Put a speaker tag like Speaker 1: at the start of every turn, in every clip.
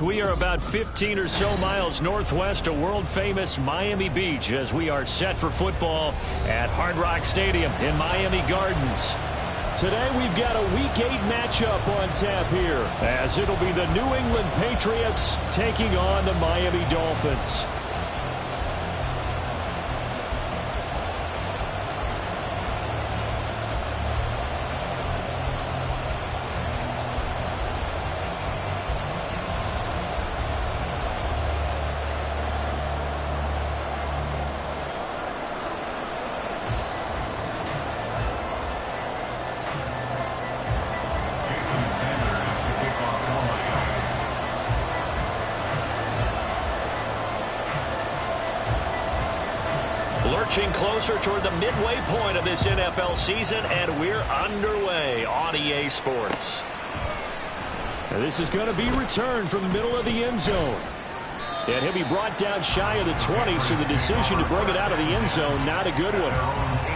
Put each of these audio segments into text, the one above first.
Speaker 1: We are about 15 or so miles northwest of world-famous Miami Beach as we are set for football at Hard Rock Stadium in Miami Gardens. Today we've got a Week 8 matchup on tap here, as it'll be the New England Patriots taking on the Miami Dolphins. Lurching closer toward the midway point of this NFL season, and we're underway on EA Sports.
Speaker 2: And this is going to be returned from the middle of the end zone. And he'll be brought down shy of the 20, so the decision to bring it out of the end zone, not a good one.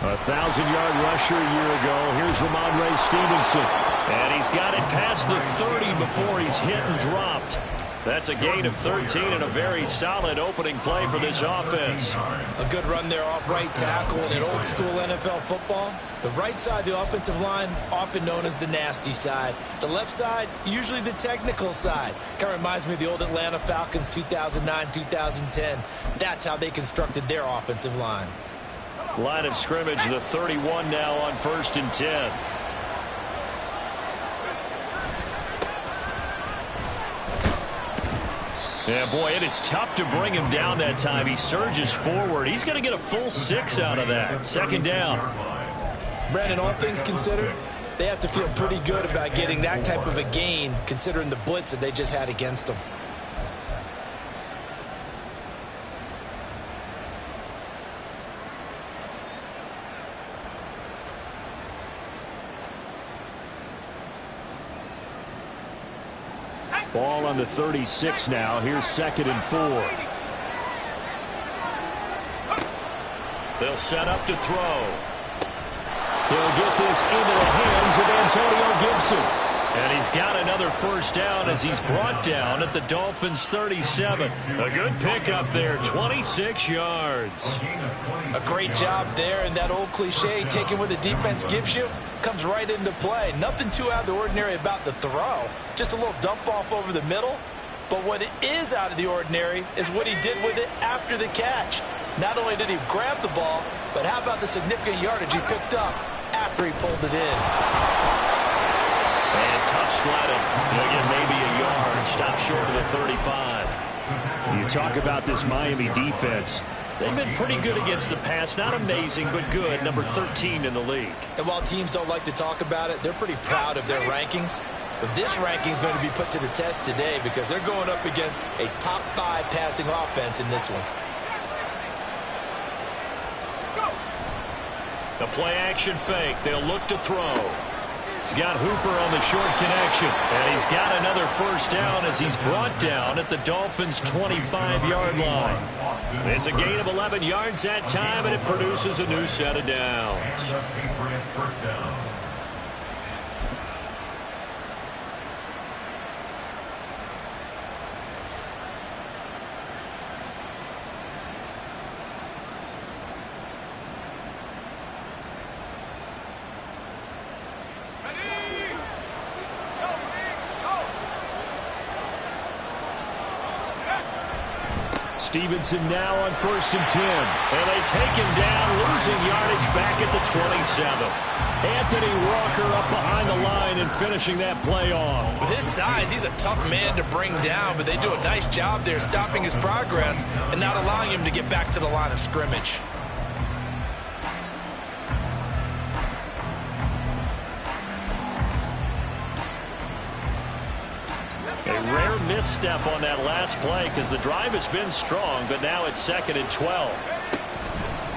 Speaker 1: A 1,000-yard rusher a year ago. Here's Ramondre Stevenson. And he's got it past the 30 before he's hit and dropped. That's a gain of 13 and a very solid opening play for this offense.
Speaker 3: A good run there off right tackle in an old-school NFL football. The right side of the offensive line, often known as the nasty side. The left side, usually the technical side. Kind of reminds me of the old Atlanta Falcons 2009-2010. That's how they constructed their offensive line.
Speaker 1: Line of scrimmage, the 31 now on 1st and 10. Yeah, boy, it is tough to bring him down that time. He surges forward. He's going to get a full 6 out of that. 2nd down.
Speaker 3: Brandon, all things considered, they have to feel pretty good about getting that type of a gain, considering the blitz that they just had against them.
Speaker 2: Ball on the 36 now. Here's 2nd and 4.
Speaker 1: They'll set up to throw.
Speaker 2: He'll get this into the hands of Antonio Gibson.
Speaker 1: And he's got another 1st down as he's brought down at the Dolphins' 37. A good pickup there, 26 yards.
Speaker 3: A great job there, and that old cliche, taking what the defense gives you, comes right into play. Nothing too out of the ordinary about the throw. Just a little dump off over the middle. But what is out of the ordinary is what he did with it after the catch. Not only did he grab the ball, but how about the significant yardage he picked up after he pulled it in.
Speaker 1: And tough sledding. He'll get maybe a yard. Stop short of the 35.
Speaker 2: You talk about this Miami defense.
Speaker 1: They've been pretty good against the pass. Not amazing, but good. Number 13 in the league.
Speaker 3: And while teams don't like to talk about it, they're pretty proud of their rankings. But this ranking is going to be put to the test today because they're going up against a top 5 passing offense in this one.
Speaker 1: The play-action fake. They'll look to throw. He's got Hooper on the short connection. And he's got another 1st down as he's brought down at the Dolphins' 25-yard line. It's a gain of 11 yards that time, and it produces a new set of downs.
Speaker 2: Stevenson now on 1st and 10.
Speaker 1: And they take him down, losing yardage back at the 27.
Speaker 2: Anthony Walker up behind the line and finishing that play off.
Speaker 3: With his size, he's a tough man to bring down, but they do a nice job there stopping his progress and not allowing him to get back to the line of scrimmage.
Speaker 1: A rare misstep on that last play because the drive has been strong, but now it's 2nd and 12.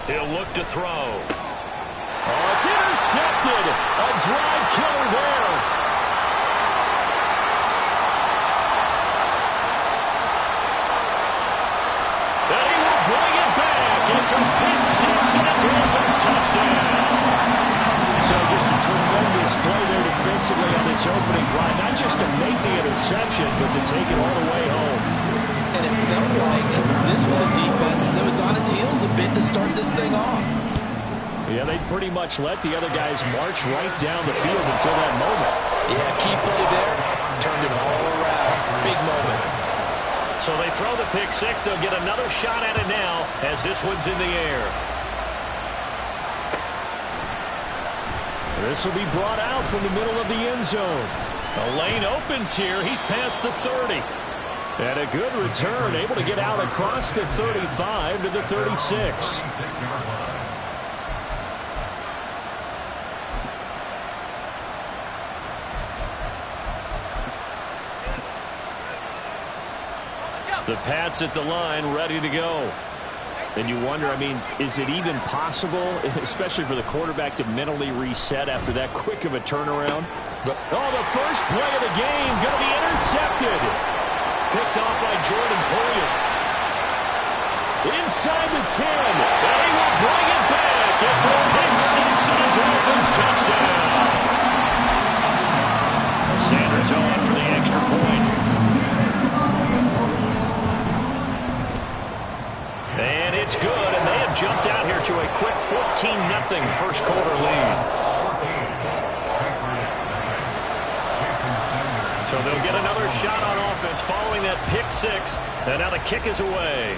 Speaker 1: He'll look to throw. Oh, it's intercepted. A drive killer there. And he will bring it back. It's a pick six and a Dolphins touchdown. So just a tremendous play there defensively on this opening drive. Not just to make the interception, but to take it all the way home.
Speaker 3: And it felt like this was a defense that was on its heels a bit to start this thing off.
Speaker 1: Yeah, they pretty much let the other guys march right down the field until that moment.
Speaker 3: Yeah, key play there. Turned it all around. Big moment.
Speaker 1: So they throw the pick six. They'll get another shot at it now as this one's in the air. This will be brought out from the middle of the end zone. The lane opens here. He's past the 30. And a good return, able to get out across the 35 to the 36. The Pats at the line, ready to go. And you wonder, I mean, is it even possible, especially for the quarterback, to mentally reset after that quick of a turnaround? Oh, the first play of the game going to be intercepted. Picked off by Jordan Poyer. Inside the 10. And he will bring it back. It's a pick six and a Dolphins touchdown. Sanders on for the extra point. And it's good, and they have jumped out here to a quick 14-0 first quarter lead. So they'll get another shot on offense following that pick six, and now the kick is away.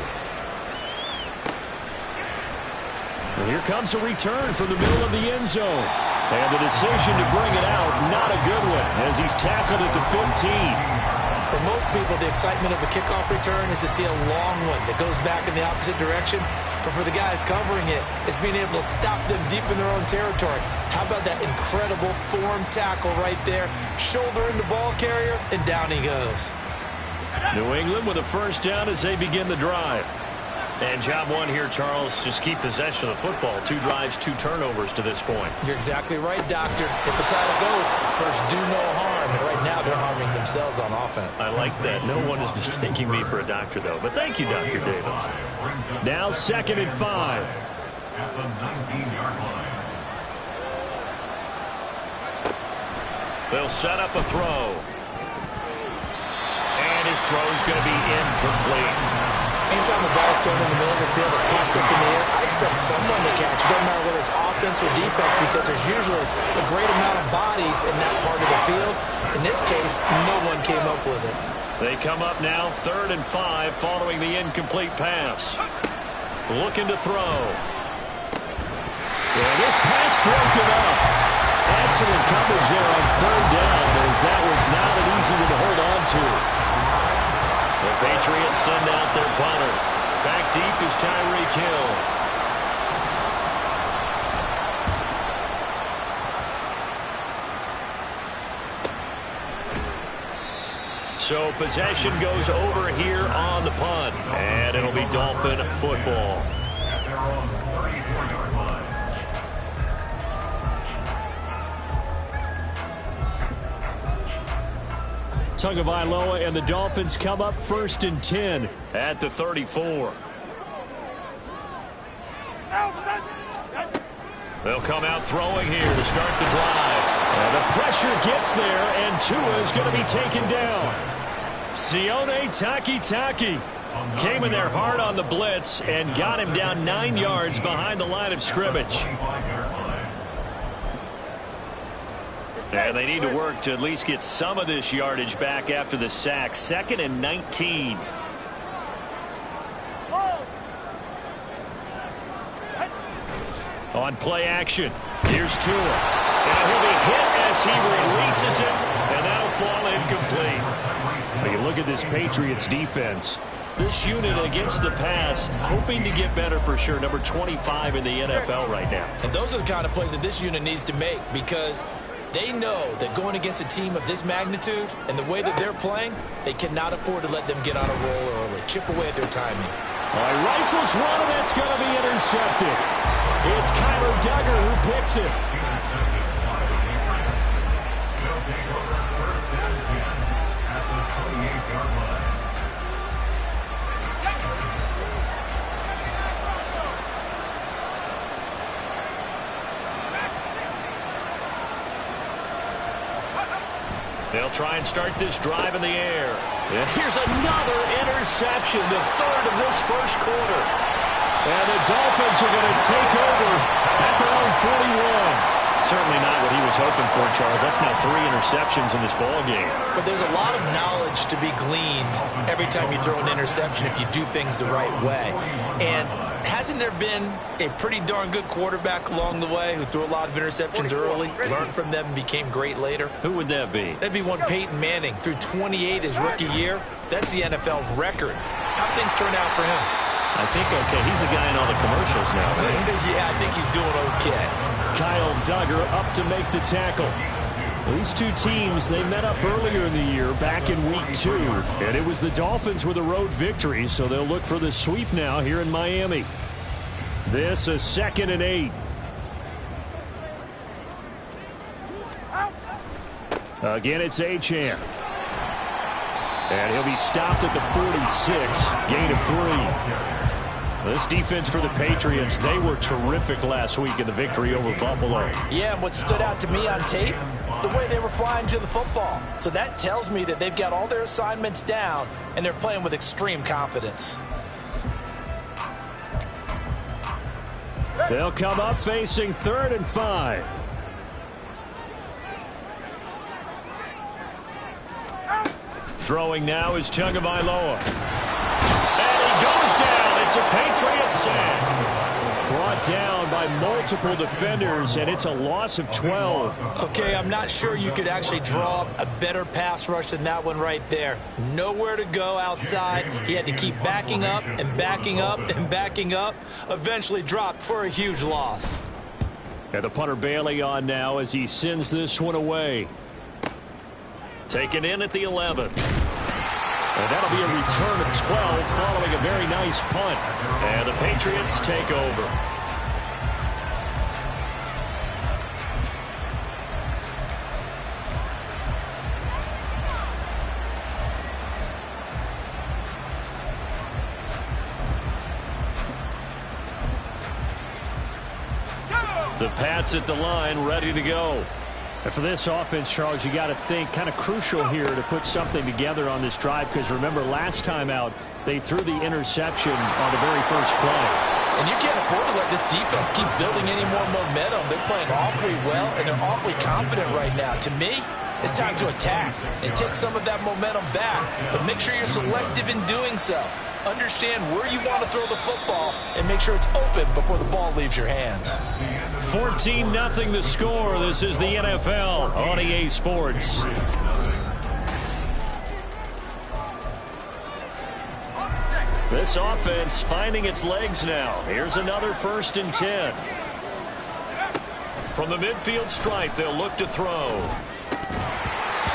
Speaker 1: And here comes a return from the middle of the end zone. And the decision to bring it out, not a good one, as he's tackled at the 15.
Speaker 3: For most people, the excitement of a kickoff return is to see a long one that goes back in the opposite direction. But for the guys covering it, it's being able to stop them deep in their own territory. How about that incredible form tackle right there? Shoulder in the ball carrier, and down he goes.
Speaker 1: New England with a first down as they begin the drive. And job one here, Charles, just keep possession of the football. 2 drives, 2 turnovers to this point.
Speaker 3: You're exactly right, Doctor. Hit the product oath. First, do no harm. And right now, they're harming themselves on offense.
Speaker 1: I like that. No one is mistaking me for a doctor, though. But thank you, Dr. Davis. Now 2nd and 5.
Speaker 2: At the 19-yard line.
Speaker 1: They'll set up a throw. And his throw's going to be incomplete.
Speaker 3: Anytime the ball's thrown in the middle of the field, it's popped up in the air, I expect someone to catch it. Doesn't matter whether it's offense or defense, because there's usually a great amount of bodies in that part of the field. In this case, no one came up with it.
Speaker 1: They come up now 3rd and 5 following the incomplete pass. Looking to throw. Yeah, this pass broken up. Excellent coverage there on 3rd down, as that was not an easy one to hold on to. The Patriots send out their punter. Back deep is Tyreek Hill. So possession goes over here on the punt. And it'll be Dolphin football.
Speaker 2: At their own 34-yard line.
Speaker 1: Tagovailoa and the Dolphins come up 1st and 10 at the 34. They'll come out throwing here to start the drive. And the pressure gets there, and Tua is going to be taken down. Sione Takitaki came in there hard on the blitz and got him down 9 yards behind the line of scrimmage. And they need to work to at least get some of this yardage back after the sack. 2nd and 19. On play action, here's Tua. And he'll be hit as he releases it, and that'll fall incomplete. But you look at this Patriots defense. This unit against the pass, hoping to get better for sure. Number 25 in the NFL right now.
Speaker 3: And those are the kind of plays that this unit needs to make, because they know that going against a team of this magnitude and the way that they're playing, they cannot afford to let them get on a roll early. Chip away at their timing.
Speaker 1: Rifles one, and that's going to be intercepted. It's Kyler Duggar who picks it. They'll try and start this drive in the air. And here's another interception, the third of this first quarter. And the Dolphins are going to take over at their own 41. Certainly not what he was hoping for, Charles. That's now 3 interceptions in this ball game.
Speaker 3: But there's a lot of knowledge to be gleaned every time you throw an interception if you do things the right way. And hasn't there been a pretty darn good quarterback along the way who threw a lot of interceptions early, learned from them, and became great later?
Speaker 1: Who would that be?
Speaker 3: That'd be one Peyton Manning. Threw 28 his rookie year. That's the NFL record. How things turn out for him?
Speaker 1: I think okay. He's the guy in all the commercials now, right?
Speaker 3: Yeah, I think he's doing okay.
Speaker 1: Kyle Duggar up to make the tackle. These two teams, they met up earlier in the year, back in week 2. And it was the Dolphins with a road victory, so they'll look for the sweep now here in Miami. This is 2nd and 8. Again, it's Achane. And he'll be stopped at the 46. Gain of 3. This defense for the Patriots, they were terrific last week in the victory over Buffalo.
Speaker 3: Yeah, and what stood out to me on tape, the way they were flying to the football. So that tells me that they've got all their assignments down, and they're playing with extreme confidence.
Speaker 1: They'll come up facing 3rd and 5. Throwing now is Tagovailoa. And he goes down. It's a Patriots sack. Brought down by multiple defenders, and it's a loss of 12.
Speaker 3: Okay, I'm not sure you could actually draw a better pass rush than that one right there. Nowhere to go outside. He had to keep backing up and backing up and backing up. Eventually dropped for a huge loss.
Speaker 1: And the punter Bailey on now as he sends this one away. Taken in at the 11. And that'll be a return of 12 following a very nice punt. And the Patriots take over. The Pats at the line, ready to go. And for this offense, Charles, you got to think kind of crucial here to put something together on this drive, because remember last time out they threw the interception on the very first play.
Speaker 3: And you can't afford to let this defense keep building any more momentum. They're playing awfully well, and they're awfully confident right now. To me, it's time to attack and take some of that momentum back, but make sure you're selective in doing so. Understand where you want to throw the football and make sure it's open before the ball leaves your hands.
Speaker 1: 14-0 the score. This is the NFL on EA Sports. This offense finding its legs now. Here's another 1st and 10. From the midfield stripe, they'll look to throw.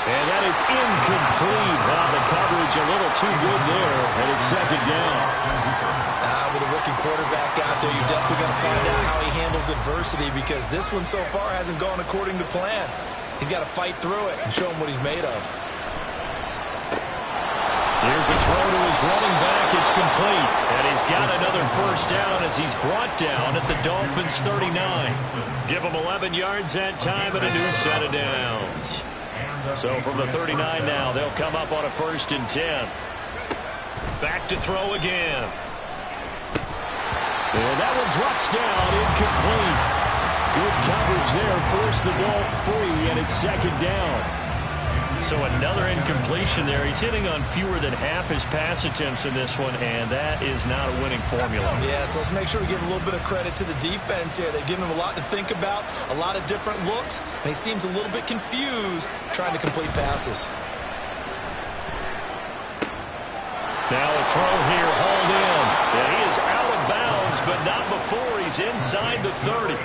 Speaker 1: And that is incomplete. Wow, the coverage a little too good there, and it's 2nd down.
Speaker 3: With a rookie quarterback out there, you're definitely going to find out how he handles adversity, because this one so far hasn't gone according to plan. He's got to fight through it and show him what he's made of.
Speaker 1: Here's a throw to his running back. It's complete. And he's got another 1st down as he's brought down at the Dolphins' 39. Give him 11 yards that time and a new set of downs. So from the 39 now, they'll come up on a 1st and 10. Back to throw again. And that one drops down, incomplete. Good coverage there, forced the ball free, and it's 2nd down. So another incompletion there. He's hitting on fewer than half his pass attempts in this one, and that is not a winning formula.
Speaker 3: Yeah, so let's make sure we give a little bit of credit to the defense here. They've given him a lot to think about, a lot of different looks, and he seems a little bit confused trying to complete passes.
Speaker 1: Now a throw here, hauled in. And he is out of bounds, but not before he's inside the 30.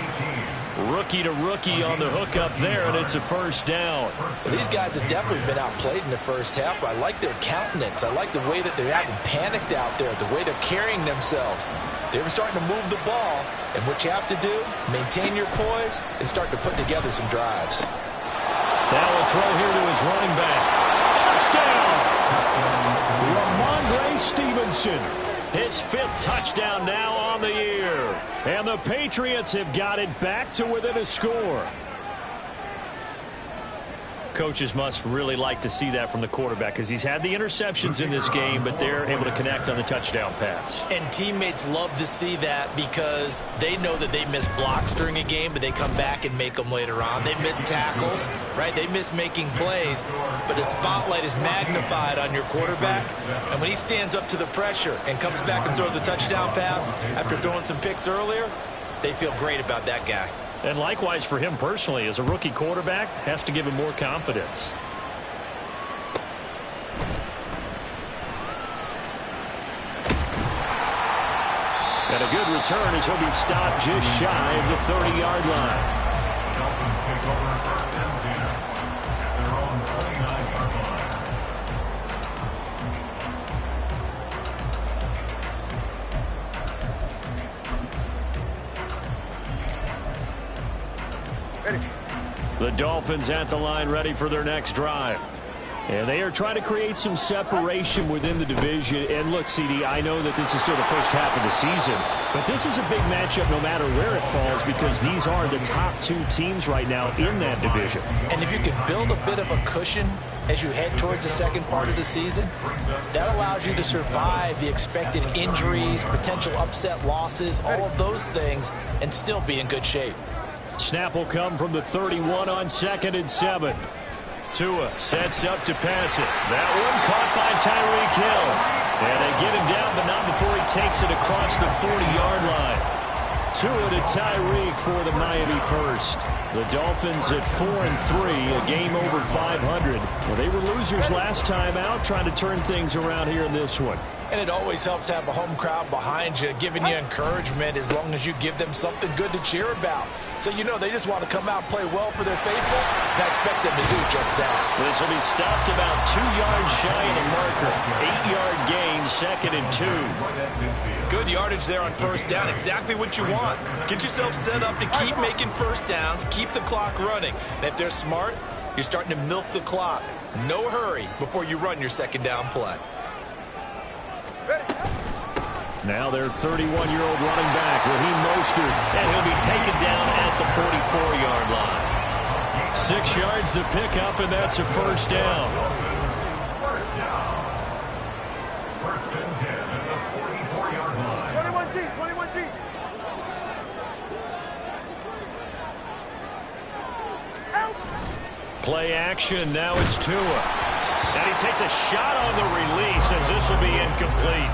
Speaker 1: Rookie to rookie on the hook up there, and it's a first down.
Speaker 3: Well, these guys have definitely been outplayed in the first half. I like their countenance. I like the way that they haven't panicked out there, the way they're carrying themselves. They're starting to move the ball, and what you have to do, maintain your poise and start to put together some drives.
Speaker 1: Now a throw here to his running back. Touchdown! Ramondre Stevenson. His 5th touchdown now on the year. And the Patriots have got it back to within a score. Coaches must really like to see that from the quarterback because he's had the interceptions in this game, but they're able to connect on the touchdown pass.
Speaker 3: And teammates love to see that because they know that they miss blocks during a game, but they come back and make them later on. They miss tackles, right? They miss making plays, but the spotlight is magnified on your quarterback. And when he stands up to the pressure and comes back and throws a touchdown pass after throwing some picks earlier, they feel great about that guy.
Speaker 1: And likewise for him personally, as a rookie quarterback, has to give him more confidence. And a good return as he'll be stopped just shy of the 30-yard line.
Speaker 2: Dolphins take over first and 10 at their own 29-yard line.
Speaker 1: The Dolphins at the line ready for their next drive. And they are trying to create some separation within the division. And look, CD, I know that this is still the first half of the season, but this is a big matchup no matter where it falls because these are the top 2 teams right now in that division.
Speaker 3: And if you can build a bit of a cushion as you head towards the second part of the season, that allows you to survive the expected injuries, potential upset losses, all of those things, and still be in good shape.
Speaker 1: Snap will come from the 31 on 2nd and 7. Tua sets up to pass it. That one caught by Tyreek Hill. And they get him down, but not before he takes it across the 40-yard line. Tua to Tyreek for the Miami first. The Dolphins at 4-3, a game over 500. Well, they were losers last time out, trying to turn things around here in this one.
Speaker 3: And it always helps to have a home crowd behind you, giving you encouragement as long as you give them something good to cheer about. So you know they just want to come out and play well for their faithful, and I expect them to do just that.
Speaker 1: This will be stopped about 2 yards shy of the marker. 8-yard gain, 2nd and 2.
Speaker 3: Good yardage there on first down, exactly what you want. Get yourself set up to keep making first downs, keep the clock running. And if they're smart, you're starting to milk the clock. No hurry before you run your second down play.
Speaker 1: Now their 31-year-old running back, Raheem Mostert, and he'll be taken down at the 44-yard line. 6 yards to pick up, and that's a first down.
Speaker 2: First and 10 at the 44-yard line.
Speaker 4: 21G.
Speaker 1: Play action, now it's Tua. And he takes a shot on the release as this will be incomplete.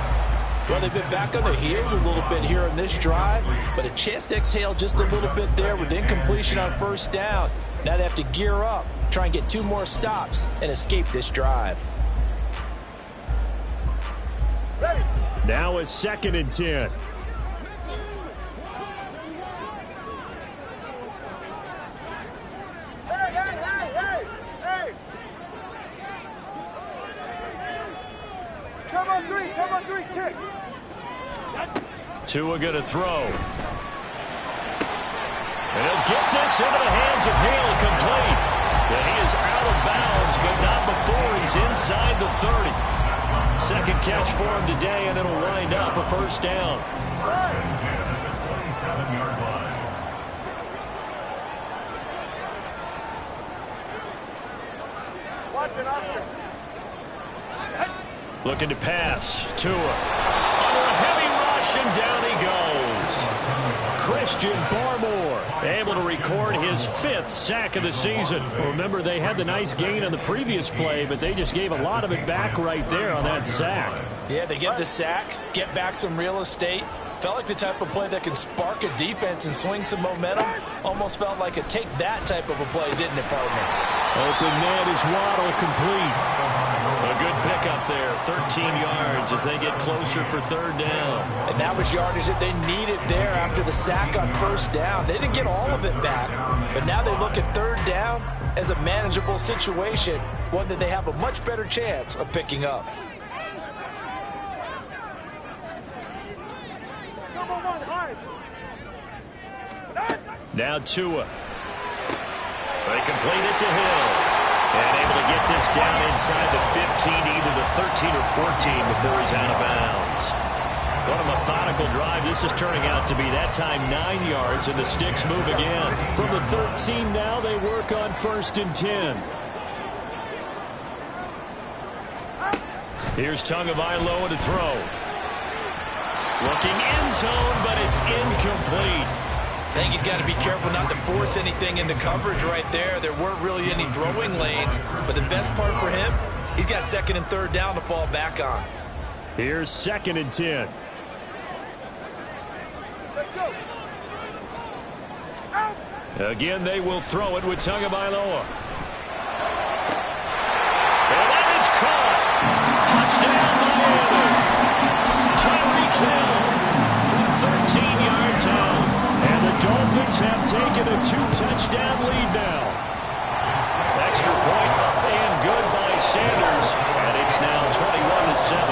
Speaker 3: Well, they've been back on their heels a little bit here in this drive, but a chance to exhale just a little bit there with incompletion on first down. Now they have to gear up, try and get 2 more stops, and escape this drive.
Speaker 4: Ready.
Speaker 1: Now a 2nd and 10.
Speaker 4: Hey. Turbo 3, kick.
Speaker 1: Tua going to throw. And he'll get this into the hands of Hill, complete. And he is out of bounds, but not before he's inside the 30. Second catch for him today, and it'll wind up a first down.
Speaker 2: First and 10 at the 27-yard line.
Speaker 4: Watch it, Oscar.
Speaker 1: Looking to pass. Tua. Under a heavy rush, and down he goes. Christian Barmore able to record his 5th sack of the season. Remember, they had the nice gain on the previous play, but they just gave a lot of it back right there on that sack.
Speaker 3: Yeah, they get the sack, get back some real estate. Felt like the type of play that can spark a defense and swing some momentum. Almost felt like a take that type of a play, didn't it, partner?
Speaker 1: Open man is Waddle, complete. A good pickup there, 13 yards as they get closer for third down.
Speaker 3: And that was yardage that they needed there after the sack on first down. They didn't get all of it back, but now they look at third down as a manageable situation, one that they have a much better chance of picking up.
Speaker 1: Now Tua. They complete it to Hill. And able to get this down inside the 15 to either the 13 or 14 before he's out of bounds. What a methodical drive. This is turning out to be that time 9 yards, and the sticks move again.
Speaker 2: From the 13 now, they work on 1st and 10.
Speaker 1: Here's Tagovailoa to throw. Looking end zone, but it's incomplete.
Speaker 3: I think he's got to be careful not to force anything into coverage right there. There weren't really any throwing lanes, but the best part for him, he's got 2nd and 3rd down to fall back on.
Speaker 2: Here's 2nd and 10.
Speaker 4: Let's go.
Speaker 1: Again, they will throw it with Tagovailoa. And that is caught. Touchdown, Miami. Tyreek Hill from 13 yards out.
Speaker 2: And the Dolphins have taken a 2-touchdown lead now.
Speaker 1: Extra point up and good by Sanders. And it's now 21-7.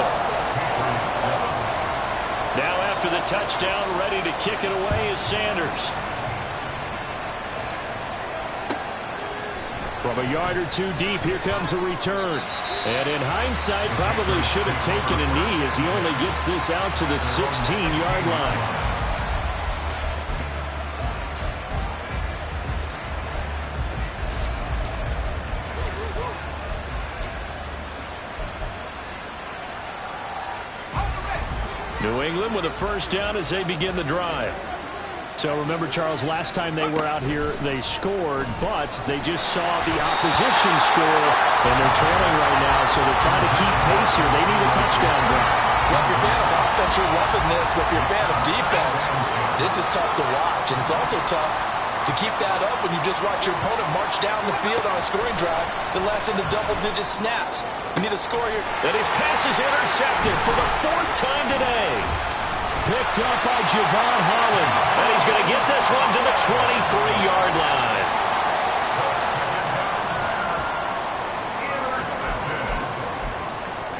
Speaker 1: Now after the touchdown, ready to kick it away is Sanders.
Speaker 2: From a yard or two deep, here comes a return. And in hindsight, probably should have taken a knee as he only gets this out to the 16-yard line.
Speaker 1: New England with a first down as they begin the drive.
Speaker 2: So remember, Charles, last time they were out here, they scored, but they just saw the opposition score, and they're trailing right now, so they're trying to keep pace here. They need a touchdown drive.
Speaker 3: Well, if you're a fan of offense, you're loving this, but if you're a fan of defense, this is tough to watch, and it's also tough to keep that up when you just watch your opponent march down the field on a scoring drive that lasts into double-digit snaps. You need a score here.
Speaker 1: And his pass is intercepted for the 4th time today.
Speaker 2: Picked up by Javon Holland.
Speaker 1: And he's going to get this one to the 23-yard line.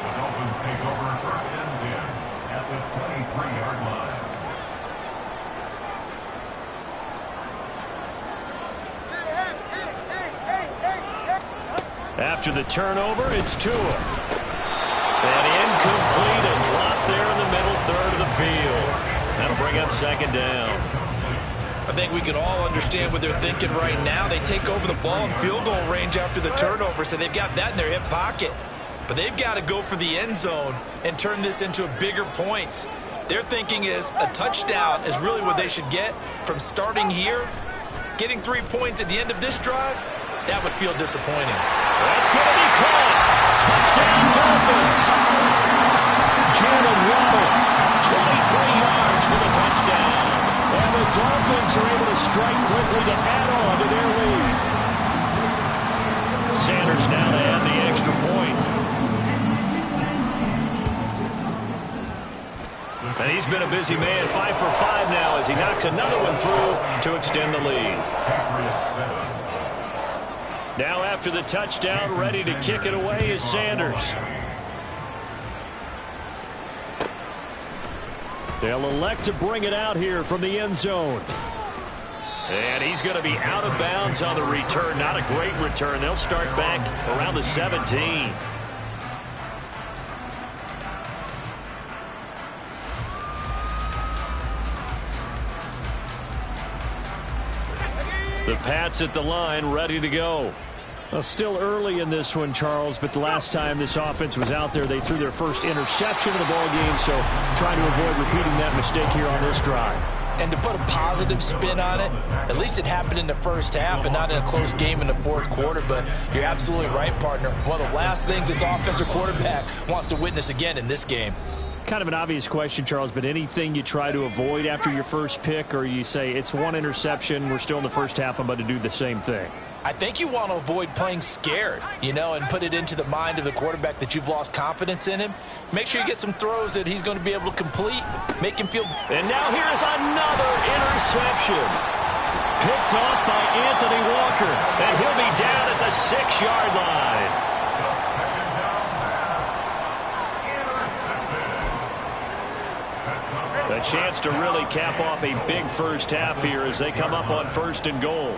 Speaker 5: The Dolphins take over 1st and 10 at the 23-yard line.
Speaker 1: After the turnover, it's Tua. And incomplete, a drop there in the middle third of the field. That'll bring up 2nd down.
Speaker 3: I think we can all understand what they're thinking right now. They take over the ball in field goal range after the turnover, so they've got that in their hip pocket. But they've got to go for the end zone and turn this into a bigger points. Their thinking is a touchdown is really what they should get from starting here. Getting 3 points at the end of this drive, that would feel disappointing.
Speaker 1: That's going to be caught. Touchdown, Dolphins.
Speaker 2: Jalen Waddle,
Speaker 1: 23 yards for the touchdown.
Speaker 2: and the Dolphins are able to strike quickly to add on to their lead.
Speaker 1: Sanders now to add the extra point. And he's been a busy man, 5 for 5 now as he knocks another one through to extend the lead. Now after the touchdown, ready to kick it away is Sanders.
Speaker 2: They'll elect to bring it out here from the end zone.
Speaker 1: And he's going to be out of bounds on the return. Not a great return. They'll start back around the 17. The Pats at the line, ready to go.
Speaker 2: Well, still early in this one, Charles, but the last time this offense was out there, they threw their first interception of the ball game, so trying to avoid repeating that mistake here on this drive.
Speaker 3: And to put a positive spin on it, at least it happened in the first half and not in a close game in the fourth quarter, but you're absolutely right, partner. One of the last things this offensive quarterback wants to witness again in this game.
Speaker 2: Kind of an obvious question, Charles, but anything you try to avoid after your first pick, or you say it's one interception, we're still in the first half, I'm about to do the same thing?
Speaker 3: I think you want to avoid playing scared, and put it into the mind of the quarterback that you've lost confidence in him. Make sure you get some throws that he's going to be able to complete, make him feel.
Speaker 1: And now here's another interception. Picked off by Anthony Walker, and he'll be down at the 6-yard line. A chance to really cap off a big first half here as they come up on 1st and goal.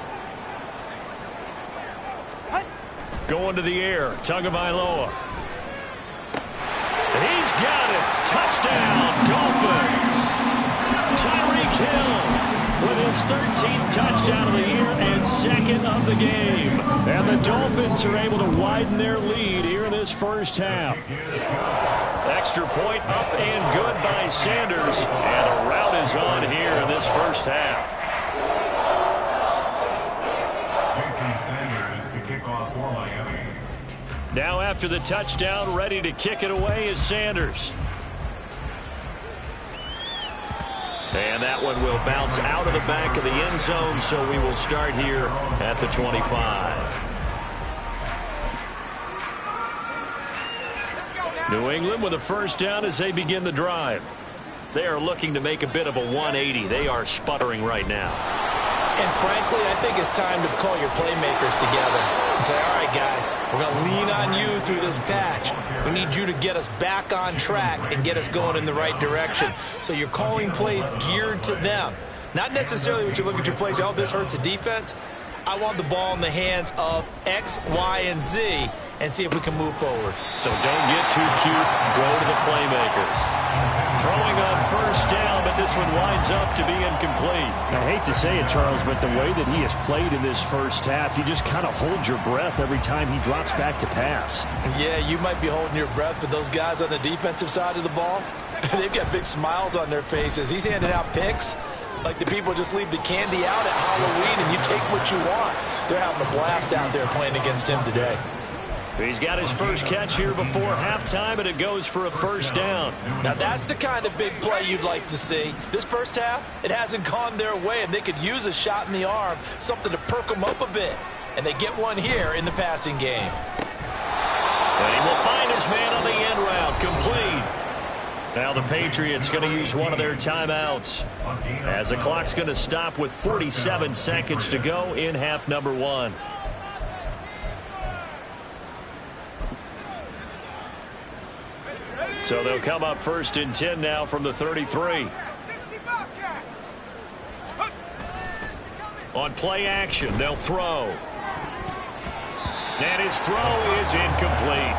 Speaker 1: Going to the air, Tagovailoa. He's got it. Touchdown, Dolphins. Tyreek Hill with his 13th touchdown of the year and 2nd of the game. And the Dolphins are able to widen their lead here in this first half. Extra point up and good by Sanders. And a rout is on here in this first half. Now after the touchdown, ready to kick it away is Sanders. And that one will bounce out of the back of the end zone, so we will start here at the 25. New England with a first down as they begin the drive. They are looking to make a bit of a 180. They are sputtering right now.
Speaker 3: And frankly, I think it's time to call your playmakers together and say, all right, guys, we're going to lean on you through this patch. We need you to get us back on track and get us going in the right direction. So you're calling plays geared to them. Not necessarily when you look at your plays, oh, this hurts the defense. I want the ball in the hands of X, Y, and Z and see if we can move forward.
Speaker 1: So don't get too cute. Go to the playmakers. Throwing on first down, but this one winds up to be incomplete.
Speaker 2: I hate to say it, Charles, but the way that he has played in this first half, you just kind of hold your breath every time he drops back to pass.
Speaker 3: Yeah, you might be holding your breath, but those guys on the defensive side of the ball, they've got big smiles on their faces. He's handing out picks like the people just leave the candy out at Halloween and you take what you want. They're having a blast out there playing against him today.
Speaker 1: He's got his first catch here before halftime, and it goes for a first down.
Speaker 3: Now, that's the kind of big play you'd like to see. This first half, it hasn't gone their way, and they could use a shot in the arm, something to perk them up a bit. And they get one here in the passing game.
Speaker 1: And he will find his man on the end route, complete. Now the Patriots going to use one of their timeouts as the clock's going to stop with 47 seconds to go in half number 1. So they'll come up 1st and 10 now from the 33. On play action, they'll throw. And his throw is incomplete.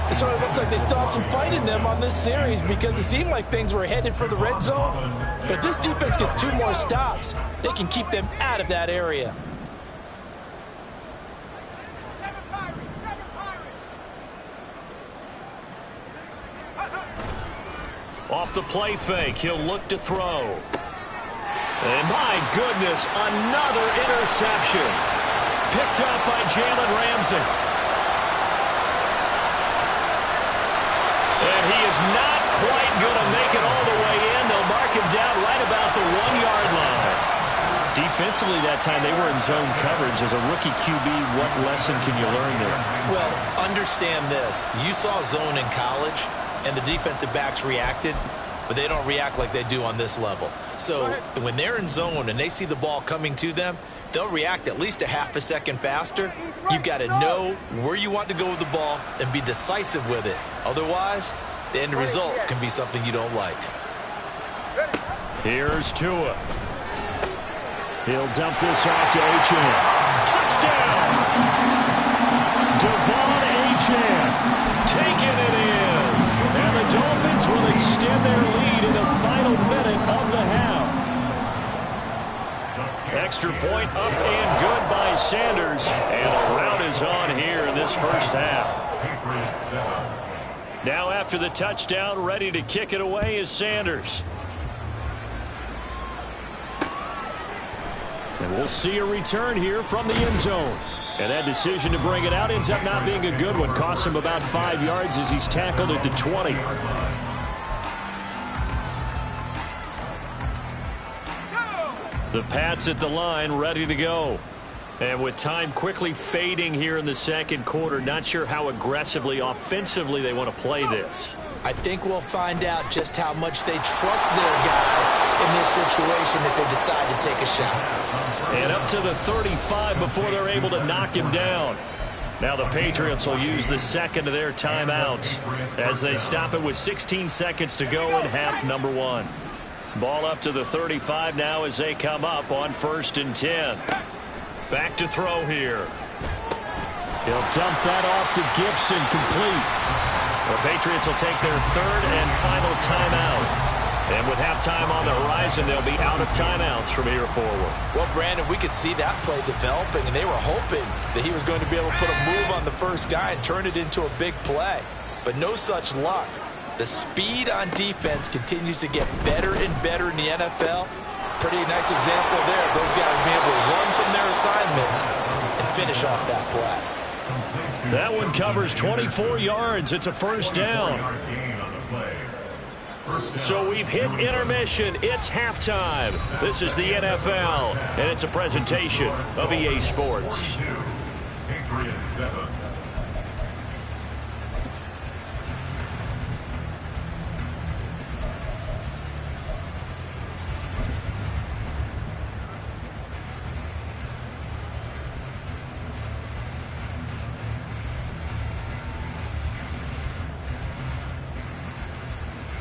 Speaker 3: It sort of looks like they still have some fight in them on this series because it seemed like things were headed for the red zone. But if this defense gets 2 more stops, they can keep them out of that area.
Speaker 1: Off the play fake, he'll look to throw. And my goodness, another interception. Picked up by Jalen Ramsey. And he is not quite going to make it all the way in. They'll mark him down right about the 1-yard line. Defensively that time, they were in zone coverage. As a rookie QB, what lesson can you learn there?
Speaker 3: Well, understand this. You saw zone in college, and the defensive backs reacted, but they don't react like they do on this level. So when they're in zone and they see the ball coming to them, they'll react at least a half a second faster. You've got to know where you want to go with the ball and be decisive with it. Otherwise, the end result can be something you don't like.
Speaker 1: Here's Tua. He'll dump this off to Achane. Touchdown! Devon Achane taking it in. And the Dolphins will extend their lead in the final minute of the half. Extra point up and good by Sanders. And the rout is on here in this first half. Now after the touchdown, ready to kick it away is Sanders. And we'll see a return here from the end zone. And that decision to bring it out ends up not being a good one. Costs him about 5 yards as he's tackled at the 20. The Pats at the line, ready to go. And with time quickly fading here in the second quarter, not sure how aggressively, offensively they want to play this.
Speaker 3: I think we'll find out just how much they trust their guys in this situation if they decide to take a shot.
Speaker 1: And up to the 35 before they're able to knock him down. Now the Patriots will use the second of their timeouts as they stop it with 16 seconds to go in half number 1. Ball up to the 35 now as they come up on 1st and 10. Back to throw here.
Speaker 2: He'll dump that off to Gibson, complete.
Speaker 1: The Patriots will take their 3rd and final timeout. And with halftime on the horizon, they'll be out of timeouts from here forward.
Speaker 3: Well, Brandon, we could see that play developing, and they were hoping that he was going to be able to put a move on the first guy and turn it into a big play. But no such luck. The speed on defense continues to get better and better in the NFL. Pretty nice example there of those guys being able to run from their assignments and finish off that play.
Speaker 1: That one covers 24 yards. It's a 1st down. So we've hit intermission. It's halftime. This is the NFL, and it's a presentation of EA Sports.
Speaker 5: Patriots 7.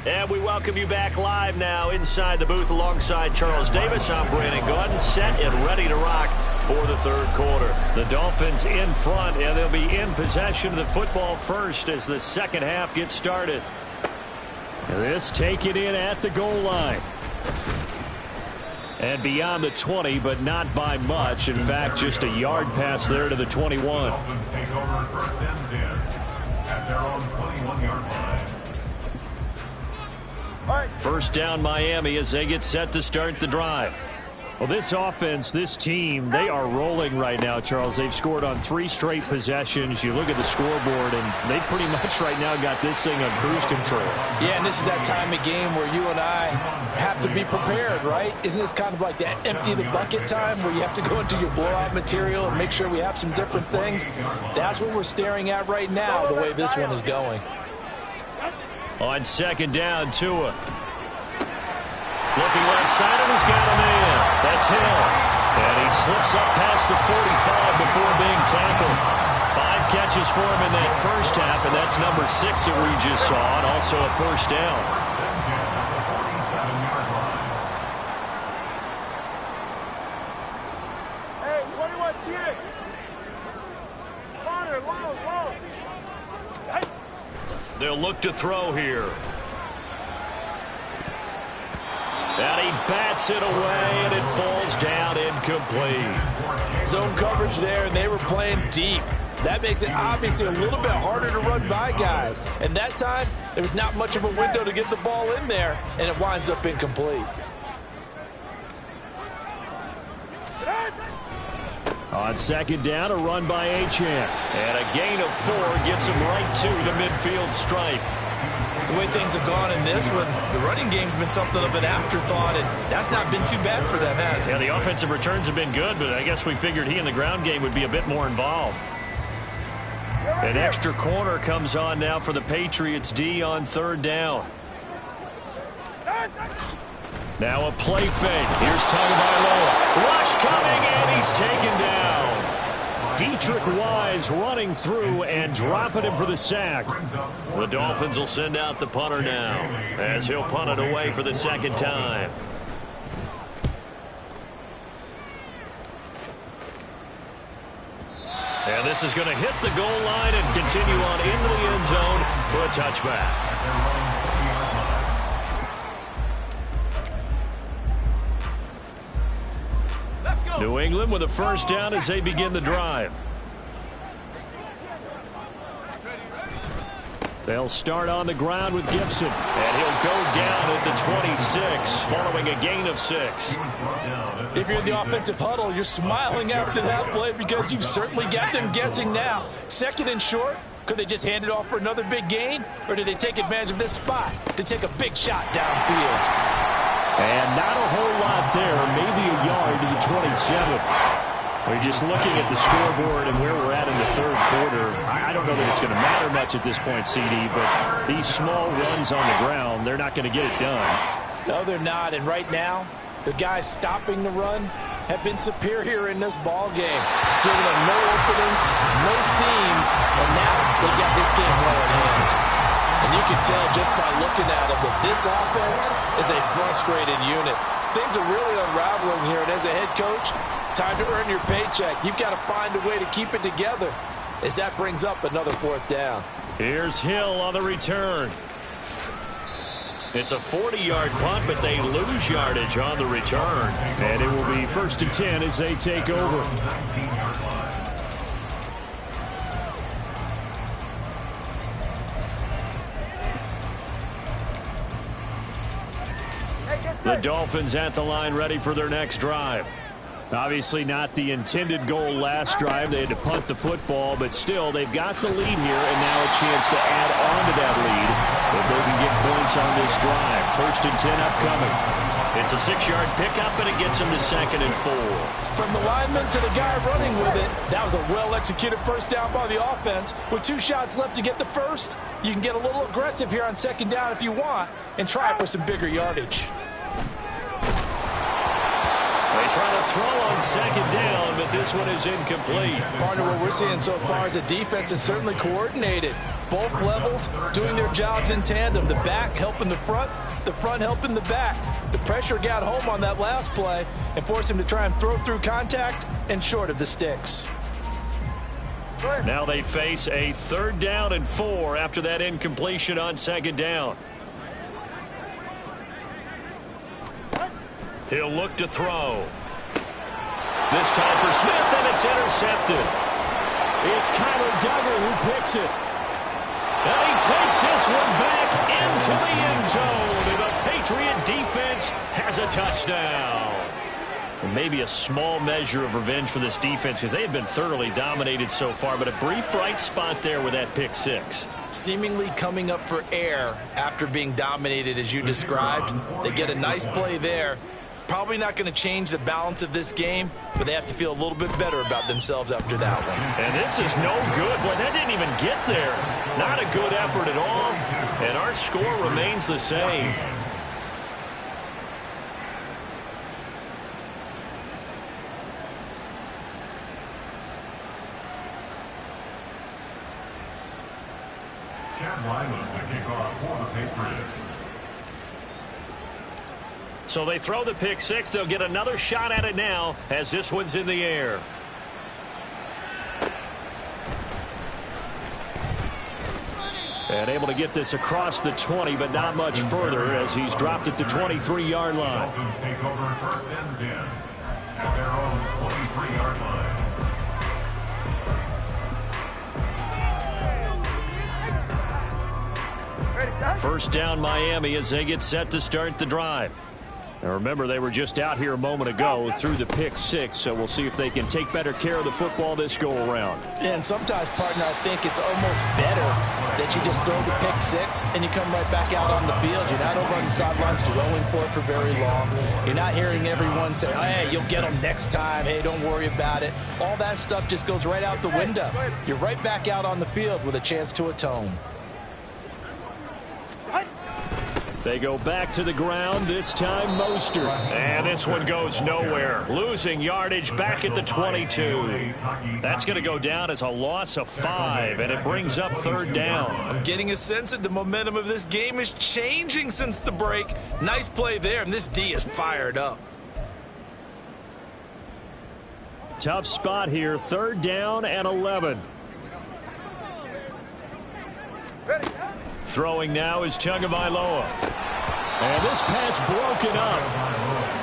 Speaker 1: And we welcome you back live now inside the booth alongside Charles Davis. I'm Brandon Gordon, set and ready to rock for the 3rd quarter. The Dolphins in front, and they'll be in possession of the football first as the second half gets started.
Speaker 2: This taken in at the goal line. And beyond the 20, but not by much. In fact, just a yard pass there to the 21.
Speaker 5: Dolphins take over 1st and 10 at their own 21-yard line.
Speaker 1: 1st down Miami as they get set to start the drive.
Speaker 2: Well, this offense, this team, they are rolling right now, Charles. They've scored on 3 straight possessions. You look at the scoreboard, and they've pretty much right now got this thing on cruise control.
Speaker 3: Yeah, and this is that time of game where you and I have to be prepared, right? Isn't this kind of like that empty the bucket time where you have to go into your blowout material and make sure we have some different things? That's what we're staring at right now, the way this one is going.
Speaker 1: On 2nd down, Tua. Looking left side, and he's got a man. That's Hill. And he slips up past the 45 before being tackled. 5 catches for him in that first half, and that's number 6 that we just saw, and also a 1st down.
Speaker 4: Hey, 21 10. Connor, long. Hey.
Speaker 1: They'll look to throw here. And he bats it away, and it falls down incomplete.
Speaker 3: Zone coverage there, and they were playing deep. That makes it obviously a little bit harder to run by guys. And that time, there was not much of a window to get the ball in there, and it winds up incomplete.
Speaker 2: On 2nd down, a run by Achane.
Speaker 1: And a gain of 4 gets him right to the midfield stripe.
Speaker 3: The way things have gone in this one, the running game's been something of an afterthought, and that's not been too bad for them, has it?
Speaker 1: Yeah, the offensive returns have been good, but I guess we figured he in the ground game would be a bit more involved. An extra corner comes on now for the Patriots D on 3rd down. Now a play fake. Here's Tagovailoa. Rush coming, and he's taken down.
Speaker 2: Dietrich Wise running through and dropping him for the sack.
Speaker 1: The Dolphins will send out the punter now as he'll punt it away for the 2nd time. And this is going to hit the goal line and continue on into the end zone for a touchback. New England with a 1st down as they begin the drive.
Speaker 2: They'll start on the ground with Gibson.
Speaker 1: And he'll go down at the 26 following a gain of 6.
Speaker 3: If you're in the offensive huddle, you're smiling after that play because you've certainly got them guessing now. 2nd and short, could they just hand it off for another big gain? Or did they take advantage of this spot to take a big shot downfield?
Speaker 2: And not a whole lot there, maybe a yard to the 27. We're just looking at the scoreboard and where we're at in the third quarter. I don't know that it's going to matter much at this point, CD, but these small runs on the ground, they're not going to get it done.
Speaker 3: No, they're not. And right now, the guys stopping the run have been superior in this ball game, giving them no openings, no seams, and now they got this game well in hand. And you can tell just by looking at them that this offense is a frustrated unit. Things are really unraveling here, and as a head coach, time to earn your paycheck. You've got to find a way to keep it together as that brings up another fourth down.
Speaker 1: Here's Hill on the return. It's a 40-yard punt, but they lose yardage on the return. And it will be 1st and 10 as they take over. The Dolphins at the line, ready for their next drive. Obviously not the intended goal last drive. They had to punt the football, but still, they've got the lead here, and now a chance to add on to that lead if they can get points on this drive. 1st and 10 upcoming. It's a 6-yard pickup, and it gets them to 2nd and 4.
Speaker 3: From the lineman to the guy running with it, that was a well-executed first down by the offense. With 2 shots left to get the first, you can get a little aggressive here on 2nd down if you want and try it for some bigger yardage.
Speaker 1: They try to throw on 2nd down, but this one is incomplete.
Speaker 3: Partner, what we're seeing so far is the defense is certainly coordinated. Both levels doing their jobs in tandem. The back helping the front helping the back. The pressure got home on that last play and forced him to try and throw through contact and short of the sticks.
Speaker 1: Now they face a 3rd down and 4 after that incompletion on 2nd down. He'll look to throw. This time for Smith, and it's intercepted. It's Kyler Duggar who picks it. And he takes this one back into the end zone. And the Patriot defense has a touchdown. And maybe a small measure of revenge for this defense because they have been thoroughly dominated so far, but a brief bright spot there with that pick 6.
Speaker 3: Seemingly coming up for air after being dominated as you described. They get a nice play there. Probably not going to change the balance of this game, but they have to feel a little bit better about themselves after that one.
Speaker 1: And this is no good. Boy, that didn't even get there. Not a good effort at all. And our score remains the same.
Speaker 5: Chad Lyman to kick off for the Patriots.
Speaker 1: So they throw the pick 6. They'll get another shot at it now as this one's in the air. And able to get this across the 20, but not much further as he's dropped it to 23-yard line.
Speaker 5: Dolphins take over 1st and 10 at their own 23-yard line.
Speaker 1: First down Miami as they get set to start the drive. Now remember, they were just out here a moment ago through the pick 6, so we'll see if they can take better care of the football this go-around.
Speaker 3: Yeah, and sometimes, partner, I think it's almost better that you just throw the pick 6 and you come right back out on the field. You're not over on the sidelines dwelling for it for very long. You're not hearing everyone say, hey, you'll get them next time. Hey, don't worry about it. All that stuff just goes right out the window. You're right back out on the field with a chance to atone.
Speaker 1: They go back to the ground, this time Mostert. And this one goes nowhere. Losing yardage back at the 22. That's going to go down as a loss of 5, and it brings up 3rd down.
Speaker 3: I'm getting a sense that the momentum of this game is changing since the break. Nice play there, and this D is fired up.
Speaker 1: Tough spot here, 3rd down and 11. Throwing now is Tagovailoa. And this pass broken up.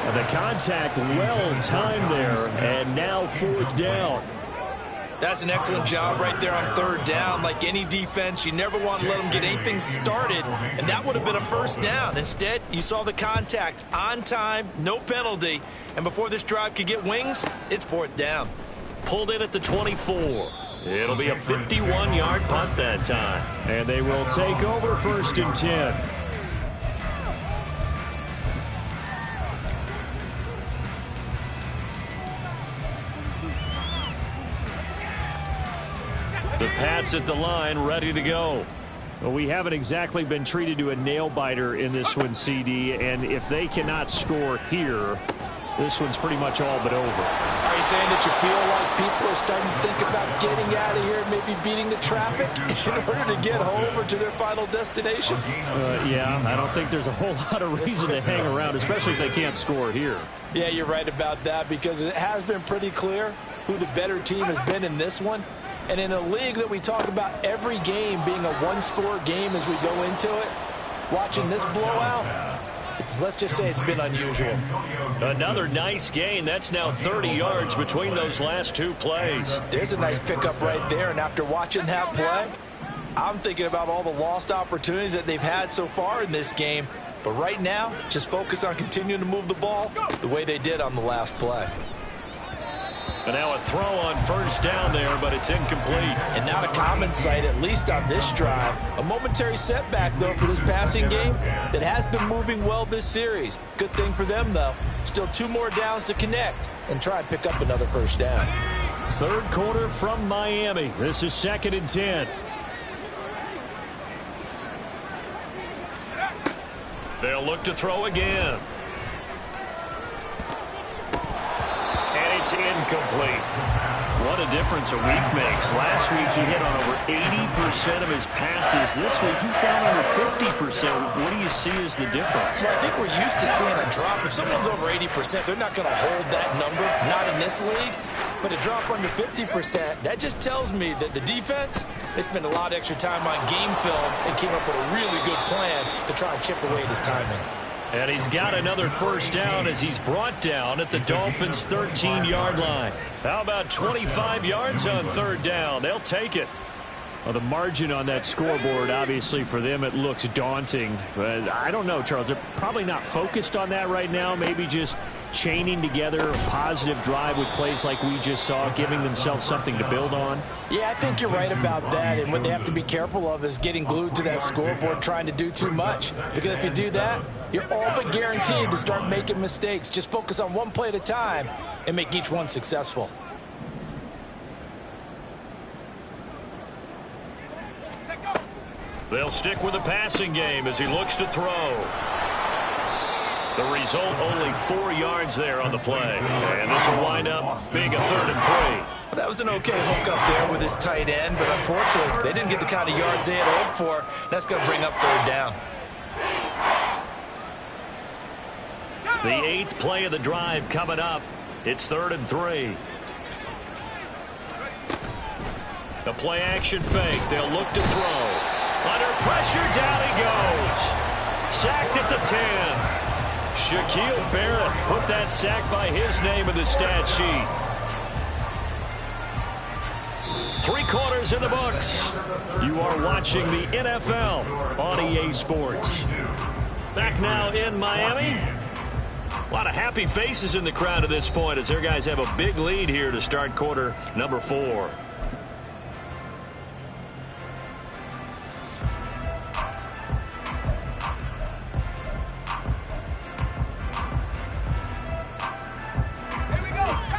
Speaker 1: And the contact well timed there. And now 4th down.
Speaker 3: That's an excellent job right there on 3rd down. Like any defense, you never want to let them get anything started. And that would have been a 1st down. Instead, you saw the contact on time, no penalty. And before this drive could get wings, it's 4th down.
Speaker 1: Pulled in at the 24. It'll be a 51-yard punt that time. And they will take over 1st and 10. The Pats at the line, ready to go.
Speaker 2: Well, we haven't exactly been treated to a nail-biter in this one, CD, and if they cannot score here, this one's pretty much all but over.
Speaker 3: Are you saying that you feel like people are starting to think about getting out of here and maybe beating the traffic in order to get home or to their final destination?
Speaker 2: Yeah, I don't think there's a whole lot of reason to hang around, especially if they can't score here.
Speaker 3: Yeah, you're right about that, because it has been pretty clear who the better team has been in this one. And in a league that we talk about every game being a one-score game as we go into it, watching this blowout, let's just say it's been unusual.
Speaker 1: Another nice gain. That's now 30 yards between those last two plays.
Speaker 3: There's a nice pickup right there, and after watching that play, I'm thinking about all the lost opportunities that they've had so far in this game. But right now, just focus on continuing to move the ball the way they did on the last play.
Speaker 1: And now a throw on first down there, but it's incomplete.
Speaker 3: And not a common sight, at least on this drive. A momentary setback, though, for this passing game that has been moving well this series. Good thing for them, though. Still 2 more downs to connect and try and pick up another first down.
Speaker 1: Third quarter from Miami. This is 2nd and 10. They'll look to throw again. It's incomplete. What a difference a week makes. Last week he hit on over 80% of his passes. This week he's down under 50%. What do you see as the difference?
Speaker 3: Well, I think we're used to seeing a drop. If someone's over 80%, they're not going to hold that number. Not in this league. But a drop under 50%, that just tells me that the defense, they spent a lot of extra time on game films and came up with a really good plan to try and chip away at his timing.
Speaker 1: And he's got another first down as he's brought down at the Dolphins' 13-yard line. How about 25 yards on 3rd down? They'll take it.
Speaker 2: Well, the margin on that scoreboard, obviously for them, it looks daunting. But I don't know, Charles. They're probably not focused on that right now. Maybe just chaining together a positive drive with plays like we just saw, giving themselves something to build on.
Speaker 3: Yeah, I think you're right about that. And what they have to be careful of is getting glued to that scoreboard, trying to do too much. Because if you do that, you're all but guaranteed to start making mistakes. Just focus on one play at a time and make each one successful.
Speaker 1: They'll stick with the passing game as he looks to throw. The result, only 4 yards there on the play. And this will wind up being a 3rd and 3.
Speaker 3: That was an okay hook up there with his tight end, but unfortunately, they didn't get the kind of yards they had hoped for. That's going to bring up 3rd down.
Speaker 1: The 8th play of the drive coming up. It's 3rd and 3. The play action fake. They'll look to throw. Under pressure, down he goes. Sacked at the 10. Shaquille Barrett put that sack by his name in the stat sheet. 3 quarters in the books. You are watching the NFL on EA Sports. Back now in Miami. A lot of happy faces in the crowd at this point as their guys have a big lead here to start quarter number 4.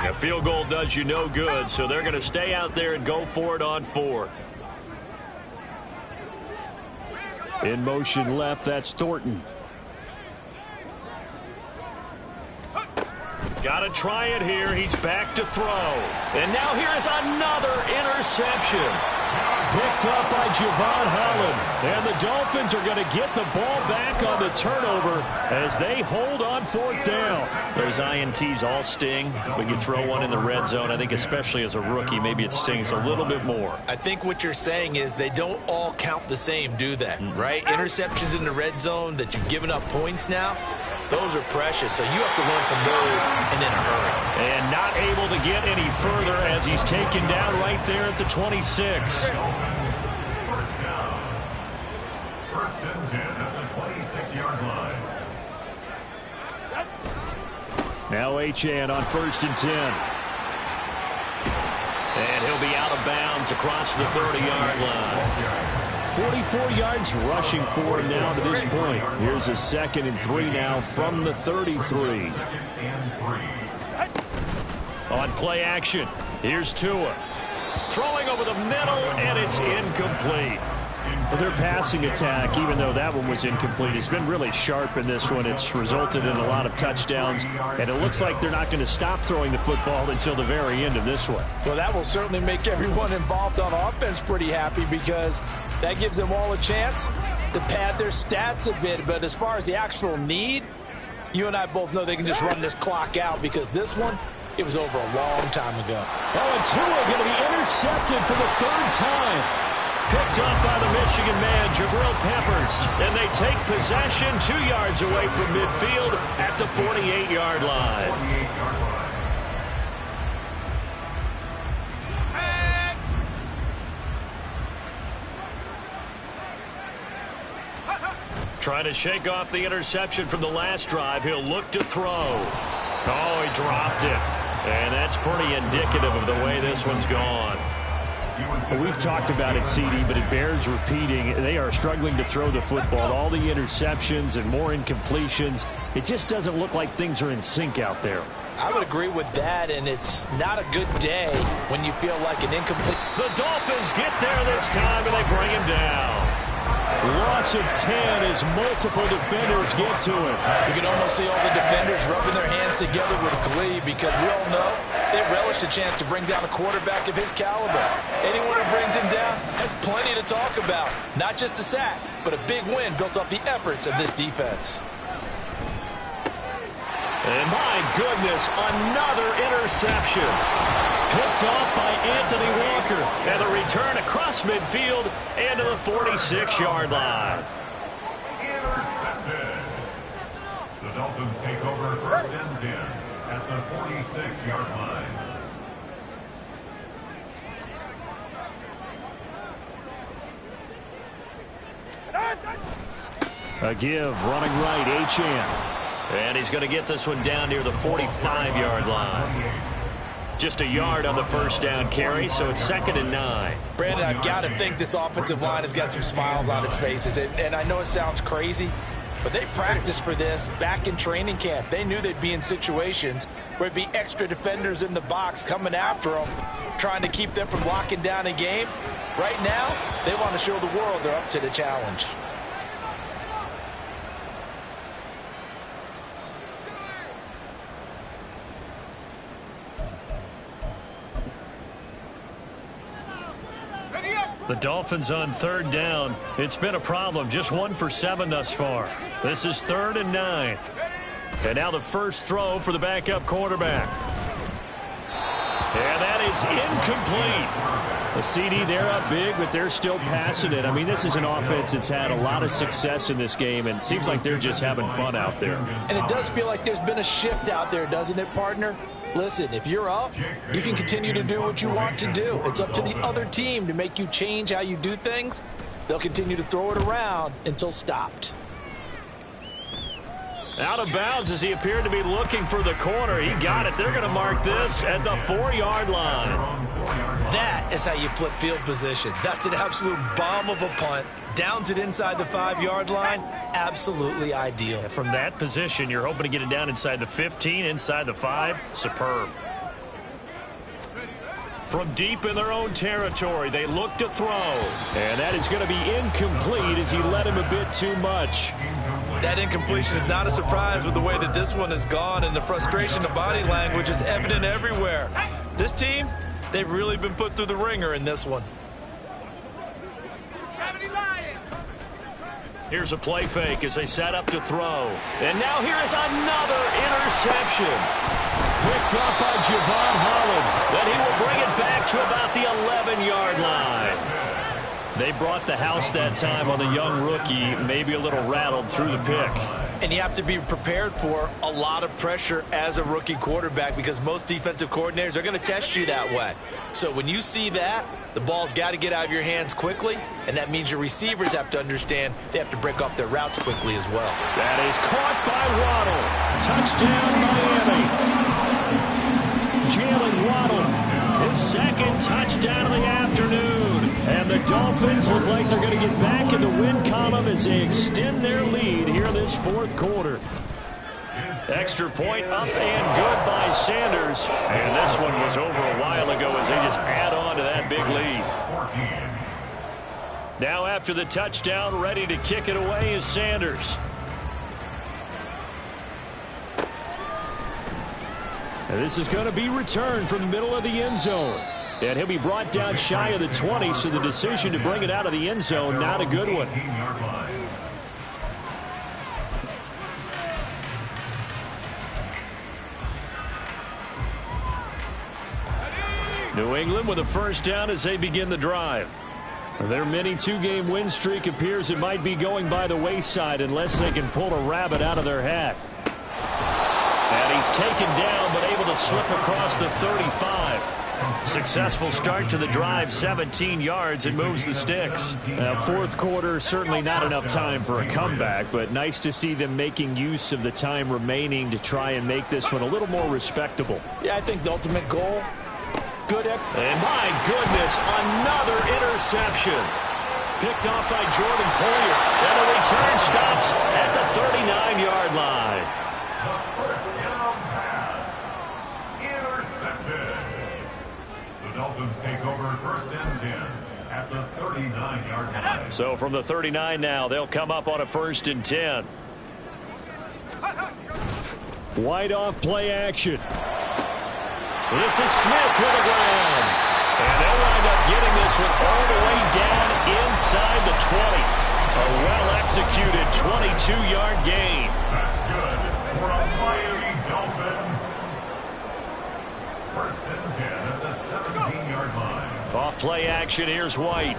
Speaker 1: A field goal does you no good, so they're going to stay out there and go for it on 4th.
Speaker 2: In motion left, that's Thornton.
Speaker 1: Got to try it here. He's back to throw. And now here is another interception. Picked up by Javon Holland. And the Dolphins are going to get the ball back on the turnover as they hold on 4th down. Those INTs all sting, but you throw one in the red zone. I think especially as a rookie, maybe it stings a little bit more.
Speaker 3: I think what you're saying is they don't all count the same, do they? Right? Interceptions in the red zone that you've given up points now, those are precious, so you have to learn from those and in a hurry.
Speaker 1: And not able to get any further as he's taken down right there at the 26.
Speaker 5: First down. 1st and 10 at the 26-yard line.
Speaker 2: Now Achane on 1st and 10.
Speaker 1: And he'll be out of bounds across the 30-yard line.
Speaker 2: 44 yards rushing for him now to this point. Here's a 2nd and 3 now from the 33.
Speaker 1: On play action, here's Tua. Throwing over the middle, and it's incomplete.
Speaker 2: Well, their passing attack, even though that one was incomplete, has been really sharp in this one. It's resulted in a lot of touchdowns, and it looks like they're not going to stop throwing the football until the very end of this one.
Speaker 3: Well, that will certainly make everyone involved on offense pretty happy because that gives them all a chance to pad their stats a bit. But as far as the actual need, you and I both know they can just run this clock out because this one, it was over a long time ago.
Speaker 1: Oh, and Tua going to be intercepted for the third time. Picked up by the Michigan man, Jabril Peppers. And they take possession 2 yards away from midfield at the 48-yard line. Trying to shake off the interception from the last drive. He'll look to throw. Oh, he dropped it. And that's pretty indicative of the way this one's gone.
Speaker 2: Well, we've talked about it, CD, but it bears repeating. They are struggling to throw the football. All the interceptions and more incompletions. It just doesn't look like things are in sync out there.
Speaker 3: I would agree with that, and it's not a good day when you feel like an incomplete.
Speaker 1: The Dolphins get there this time, and they bring him down.
Speaker 2: Loss of 10 as multiple defenders get to him.
Speaker 3: You can almost see all the defenders rubbing their hands together with glee because we all know they relish the chance to bring down a quarterback of his caliber. Anyone who brings him down has plenty to talk about. Not just a sack, but a big win built off the efforts of this defense.
Speaker 1: And my goodness, another interception. Picked off by Anthony Walker. And a return across midfield and to the 46-yard line.
Speaker 5: Intercepted. The Dolphins take over first and 10 at the 46-yard line.
Speaker 2: A give, running right, Achane.
Speaker 1: And he's going to get this one down near the 45-yard line. Just a yard on the first down carry, so it's 2nd and 9.
Speaker 3: Brandon, I've got to think this offensive line has got some smiles on its faces. And I know it sounds crazy, but they practiced for this back in training camp. They knew they'd be in situations where there'd be extra defenders in the box coming after them, trying to keep them from locking down a game. Right now, they want to show the world they're up to the challenge.
Speaker 1: The Dolphins on 3rd down. It's been a problem. Just 1 for 7 thus far. This is 3rd and 9. And now the first throw for the backup quarterback. And that is incomplete.
Speaker 2: The CD, they're up big, but they're still passing it. I mean, this is an offense that's had a lot of success in this game, and it seems like they're just having fun out there.
Speaker 3: And it does feel like there's been a shift out there, doesn't it, partner? Listen, if you're up, you can continue to do what you want to do. It's up to the other team to make you change how you do things. They'll continue to throw it around until stopped.
Speaker 1: Out of bounds as he appeared to be looking for the corner. He got it. They're going to mark this at the 4-yard line.
Speaker 3: That is how you flip field position. That's an absolute bomb of a punt. Downs it inside the 5-yard line. Absolutely ideal.
Speaker 1: From that position, you're hoping to get it down inside the 15, inside the 5. Superb. From deep in their own territory, they look to throw.
Speaker 2: And that is going to be incomplete as he led him a bit too much.
Speaker 3: That incompletion is not a surprise with the way that this one has gone, and the frustration of body language is evident everywhere. This team, they've really been put through the ringer in this one.
Speaker 1: Here's a play fake as they set up to throw. And now here is another interception. Picked up by Javon Holland. Then he will bring it back to about the 11-yard line. They brought the house that time on the young rookie, maybe a little rattled through the pick.
Speaker 3: And you have to be prepared for a lot of pressure as a rookie quarterback because most defensive coordinators are going to test you that way. So when you see that, the ball's got to get out of your hands quickly, and that means your receivers have to understand they have to break off their routes quickly as well.
Speaker 2: That is caught by Waddle. Touchdown, Miami. Jalen Waddle, his 2nd touchdown of the afternoon. And the Dolphins look like they're going to get back in the win column as they extend their lead here in this 4th quarter.
Speaker 1: Extra point up and good by Sanders. And this one was over a while ago as they just add on to that big lead. Now after the touchdown, ready to kick it away is Sanders. And this is going to be returned from the middle of the end zone. And he'll be brought down shy of the 20, so the decision to bring it out of the end zone, not a good one. New England with a first down as they begin the drive. Their mini two-game win streak appears it might be going by the wayside unless they can pull a rabbit out of their hat. And he's taken down but able to slip across the 35. Successful start to the drive, 17 yards, and moves the sticks. Fourth quarter, certainly not enough time for a comeback, but nice to see them making use of the time remaining to try and make this one a little more respectable.
Speaker 3: Yeah, I think the ultimate goal,
Speaker 1: and my goodness, another interception. Picked off by Jordan Poyer. And the return stops at the 39-yard line.
Speaker 5: First down pass. Intercepted. The Dolphins take over first and 10 at the 39-yard line.
Speaker 1: So from the 39 now, they'll come up on a first and 10. Wide off play action. This is Smith with a grab. And they'll wind up getting this one all the way down inside the 20. A well-executed 22-yard gain.
Speaker 5: That's good for a Miami Dolphin. First and 10 at the 17-yard line.
Speaker 1: Off play action, here's White.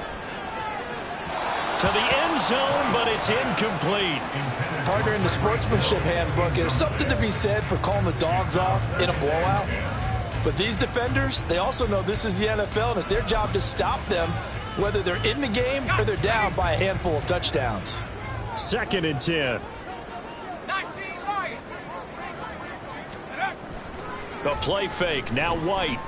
Speaker 1: To the end zone, but it's incomplete.
Speaker 3: partner, in the sportsmanship handbook, there's something to be said for calling the dogs off in a blowout. But these defenders, they also know this is the NFL, and it's their job to stop them, whether they're in the game or they're down by a handful of touchdowns.
Speaker 1: Second and 10. The play fake, now White.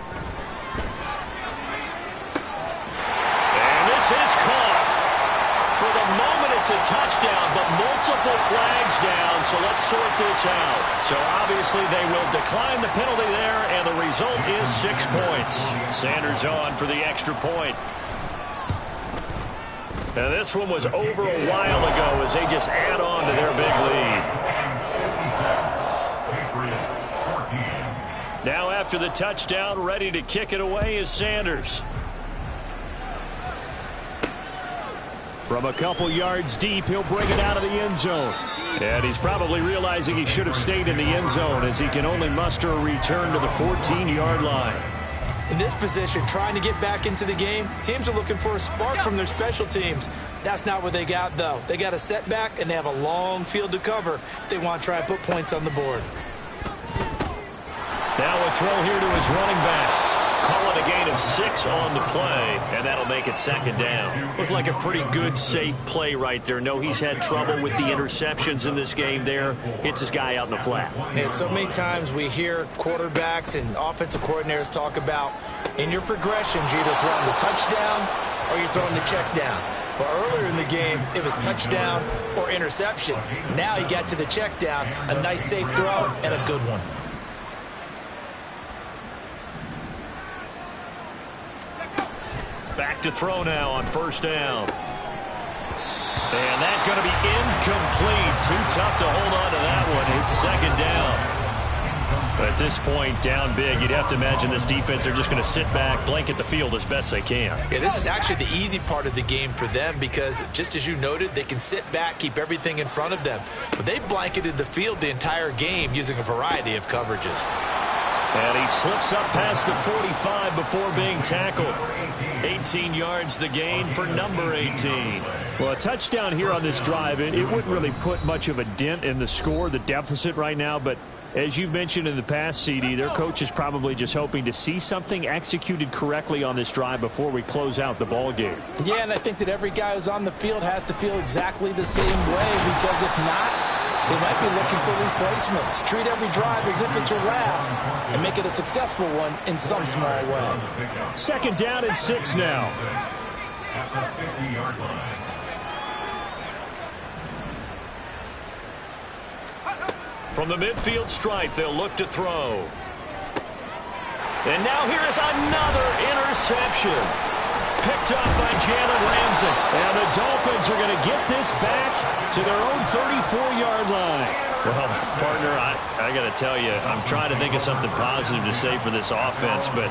Speaker 1: And this is caught. For the moment, it's a touchdown, but multiple flags down, so let's sort this out. So obviously they will decline the penalty there, and the result is 6 points. Sanders on for the extra point. And this one was over a while ago as they just add on to their big lead.
Speaker 5: Patriots 14.
Speaker 1: Now after the touchdown, ready to kick it away is Sanders. From a couple yards deep, he'll bring it out of the end zone. And he's probably realizing he should have stayed in the end zone as he can only muster a return to the 14-yard line.
Speaker 3: In this position, trying to get back into the game, teams are looking for a spark from their special teams. That's not what they got, though. They got a setback, and they have a long field to cover if they want to try and put points on the board.
Speaker 1: Now a throw here to his running back. Call it a gain of 6 on the play, and that'll make it second down. Looked like a pretty good, safe play right there. No, he's had trouble with the interceptions in this game there. Hits his guy out in the flat.
Speaker 3: Yeah, so many times we hear quarterbacks and offensive coordinators talk about in your progressions, you're either throwing the touchdown or you're throwing the check down. But earlier in the game, it was touchdown or interception. Now he got to the check down, a nice safe throw and a good one.
Speaker 1: Back to throw now on first down. And that's going to be incomplete. Too tough to hold on to that one. It's second down. But at this point, down big, you'd have to imagine this defense, they're just going to sit back, blanket the field as best they can.
Speaker 3: Yeah, this is actually the easy part of the game for them because, just as you noted, they can sit back, keep everything in front of them. But they've blanketed the field the entire game using a variety of coverages.
Speaker 1: And he slips up past the 45 before being tackled. 18 yards the gain for number 18.
Speaker 2: Well, a touchdown here on this drive, it wouldn't really put much of a dent in the score, the deficit right now, but as you've mentioned in the past, CD, their coach is probably just hoping to see something executed correctly on this drive before we close out the ball game.
Speaker 3: Yeah, and I think that every guy who's on the field has to feel exactly the same way, because if not, they might be looking for replacements. Treat every drive as if it's your last and make it a successful one in some small way.
Speaker 2: Second down and 6 now.
Speaker 5: At the 50-yard line.
Speaker 1: From the midfield stripe, they'll look to throw. And now here is another interception. Picked up by Jalen Ramsey.
Speaker 2: And the Dolphins are going to get this back to their own 34-yard line.
Speaker 1: Well, partner, I got to tell you, I'm trying to think of something positive to say for this offense, but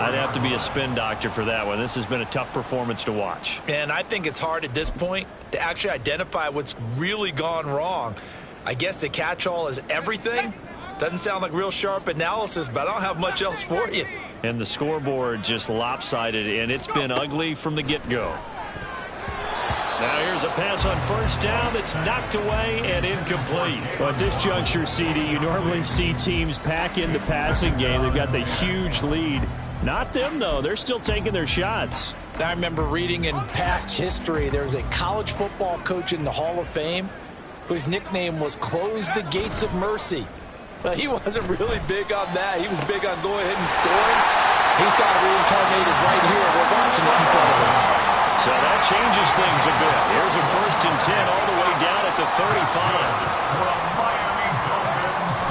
Speaker 1: I'd have to be a spin doctor for that one. This has been a tough performance to watch.
Speaker 3: And I think it's hard at this point to actually identify what's really gone wrong. I guess the catch-all is everything. Doesn't sound like real sharp analysis, but I don't have much else for you.
Speaker 1: And the scoreboard just lopsided, and it's been ugly from the get-go. Now here's a pass on first down that's knocked away and incomplete.
Speaker 2: Well, at this juncture, CD, you normally see teams pack in the passing game. They've got the huge lead. Not them, though. They're still taking their shots.
Speaker 3: I remember reading in past history, there was a college football coach in the Hall of Fame whose nickname was Close the Gates of Mercy. But he wasn't really big on that. He was big on going ahead and scoring. He's got it reincarnated right here. We're watching it in front of us.
Speaker 1: So that changes things a bit. Here's a 1st and 10 all the way down at the 35.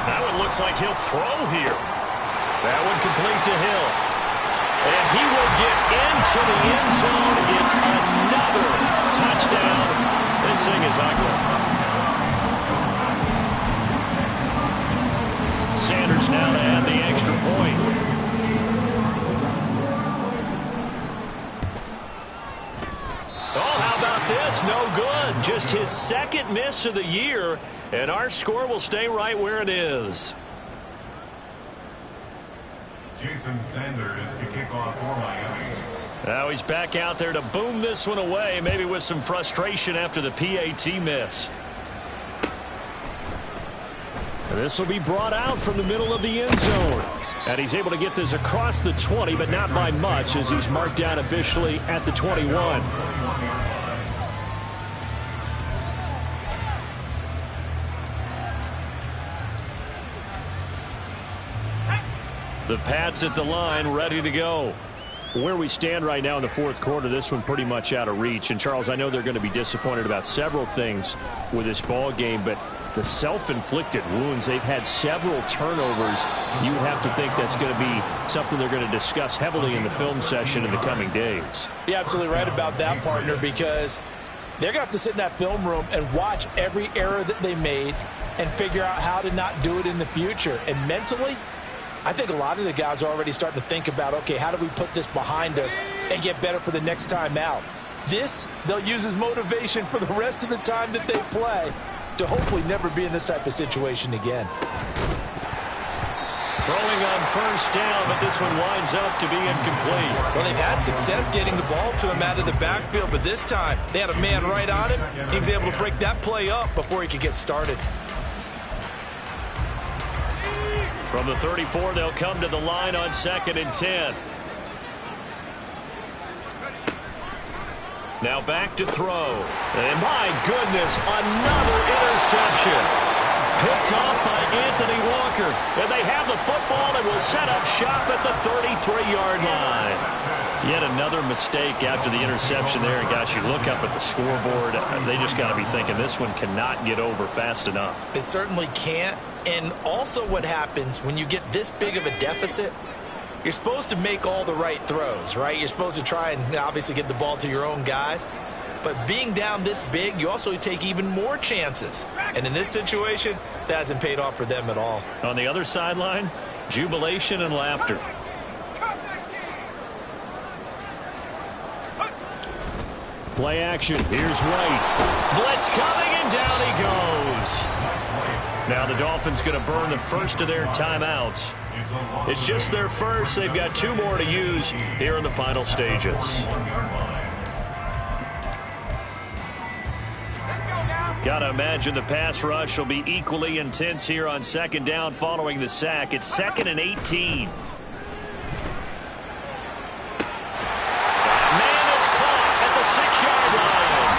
Speaker 1: That one looks like he'll throw here. That one complete to Hill. And he will get into the end zone. It's another touchdown. This thing is ugly. Sanders now to add the extra point. Oh, how about this? No good. Just his 2nd miss of the year, and our score will stay right where it is.
Speaker 5: Jason Sanders to kick off for Miami.
Speaker 1: Now he's back out there to boom this one away, maybe with some frustration after the PAT miss. And this will be brought out from the middle of the end zone. And he's able to get this across the 20, but not by much, as he's marked down officially at the 21. The Pats at the line, ready to go.
Speaker 2: Where we stand right now in the 4th quarter, this one pretty much out of reach. And, Charles, I know they're going to be disappointed about several things with this ball game, but the self-inflicted wounds, they've had several turnovers. You would have to think that's going to be something they're going to discuss heavily in the film session in the coming days.
Speaker 3: You're absolutely right about that, partner, because they're going to have to sit in that film room and watch every error that they made and figure out how to not do it in the future. And mentally, I think a lot of the guys are already starting to think about, okay, how do we put this behind us and get better for the next time out? This, they'll use as motivation for the rest of the time that they play to hopefully never be in this type of situation again.
Speaker 1: Throwing on first down, but this one winds up to be incomplete.
Speaker 3: Well, they've had success getting the ball to him out of the backfield, but this time they had a man right on him. He was able to break that play up before he could get started.
Speaker 1: From the 34, they'll come to the line on 2nd and 10. Now back to throw. And my goodness, another interception. Picked off by Anthony Walker. And they have the football and will set up shop at the 33-yard line. Yet another mistake after the interception there. And gosh, you look up at the scoreboard, they just got to be thinking this one cannot get over fast enough.
Speaker 3: It certainly can't. And also what happens when you get this big of a deficit, you're supposed to make all the right throws, right? You're supposed to try and obviously get the ball to your own guys. But being down this big, you also take even more chances. And in this situation, that hasn't paid off for them at all.
Speaker 1: On the other sideline, jubilation and laughter.
Speaker 2: Play action. Here's White.
Speaker 1: Blitz coming, and down he goes. Now the Dolphins going to burn the first of their timeouts. It's just their first. They've got 2 more to use here in the final stages. Got to imagine the pass rush will be equally intense here on 2nd down following the sack. It's 2nd and 18. Man, it's caught at the 6-yard line.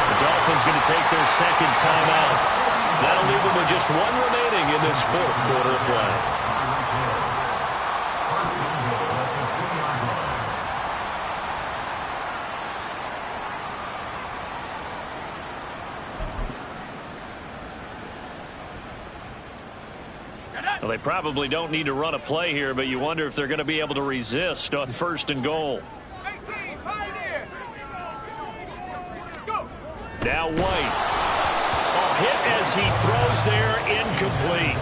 Speaker 1: The Dolphins going to take their 2nd timeout. That'll leave them with just 1 remaining in this 4th quarter of play. Well, they probably don't need to run a play here, but you wonder if they're going to be able to resist on 1st and goal. Now White. Oh, hit as he throws there, incomplete.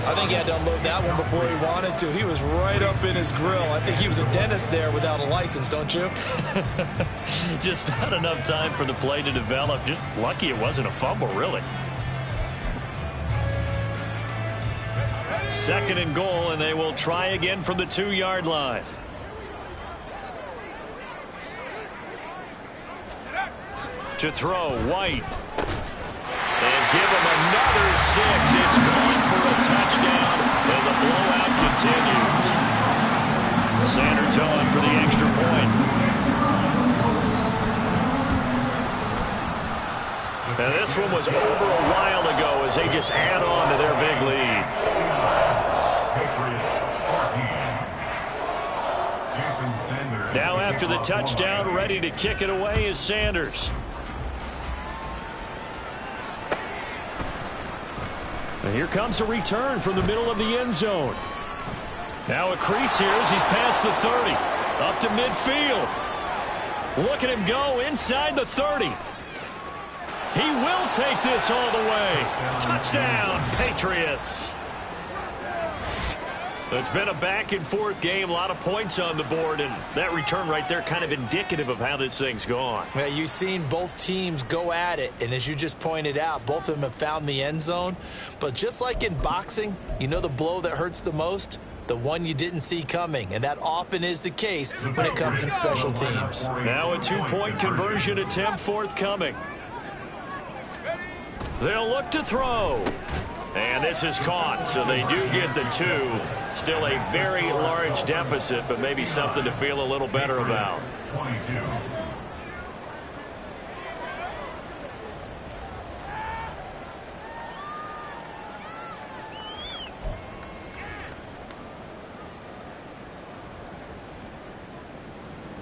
Speaker 3: I think he had to unload that one before he wanted to. He was right up in his grill. I think he was a dentist there without a license, don't you?
Speaker 1: Just not enough time for the play to develop. Just lucky it wasn't a fumble, really. 2nd and goal, and they will try again from the 2-yard line. To throw, White. And give him another 6. It's caught for a touchdown, and the blowout continues. Sanders on for the extra point. Now this one was over a while ago as they just add on to their big lead.
Speaker 5: Patriots 14. Jason Sanders.
Speaker 1: Now after the touchdown, ready to kick it away is Sanders. And here comes a return from the middle of the end zone. Now a crease here as he's past the 30. Up to midfield. Look at him go inside the 30. He will take this all the way. Touchdown, Patriots. It's been a back-and-forth game, a lot of points on the board, and that return right there kind of indicative of how this thing's gone.
Speaker 3: Well, you've seen both teams go at it, and as you just pointed out, both of them have found the end zone. But just like in boxing, you know the blow that hurts the most? The one you didn't see coming, and that often is the case when it comes in special teams.
Speaker 1: Now a 2-point conversion attempt forthcoming. They'll look to throw. And this is caught, so they do get the 2. Still a very large deficit, but maybe something to feel a little better about.
Speaker 5: 22.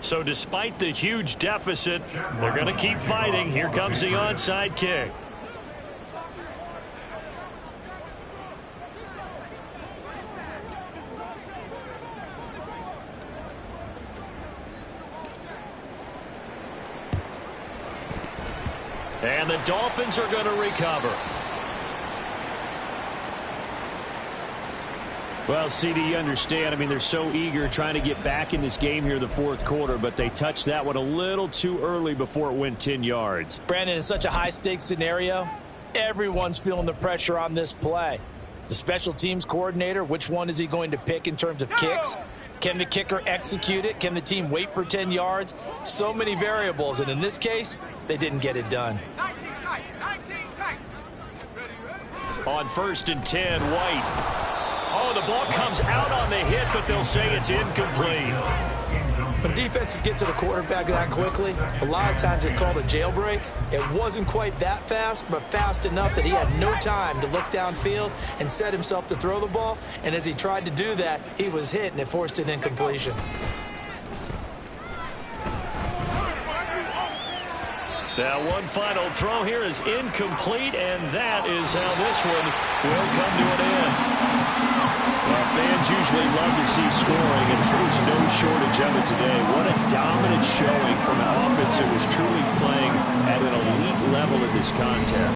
Speaker 1: So despite the huge deficit, they're going to keep fighting. Here comes the onside kick. And the Dolphins are going to recover.
Speaker 2: Well, CD, you understand. I mean, they're so eager trying to get back in this game here in the 4th quarter, but they touched that one a little too early before it went 10 yards.
Speaker 3: Brandon, in such a high-stakes scenario, everyone's feeling the pressure on this play. The special teams coordinator, which one is he going to pick in terms of kicks? Can the kicker execute it? Can the team wait for 10 yards? So many variables, and in this case, they didn't get it done.
Speaker 4: 19 tight, 19 tight.
Speaker 1: On 1st and 10, White. Oh, the ball comes out on the hit, but they'll say it's incomplete.
Speaker 3: When defenses get to the quarterback that quickly, a lot of times it's called a jailbreak. It wasn't quite that fast, but fast enough that he had no time to look downfield and set himself to throw the ball. And as he tried to do that, he was hit, and it forced an incompletion.
Speaker 1: Now one final throw here is incomplete, and that is how this one will come to an end.
Speaker 2: Well, fans usually love to see scoring, and there was no shortage of it today. What a dominant showing from an offense that was truly playing at an elite level in this contest.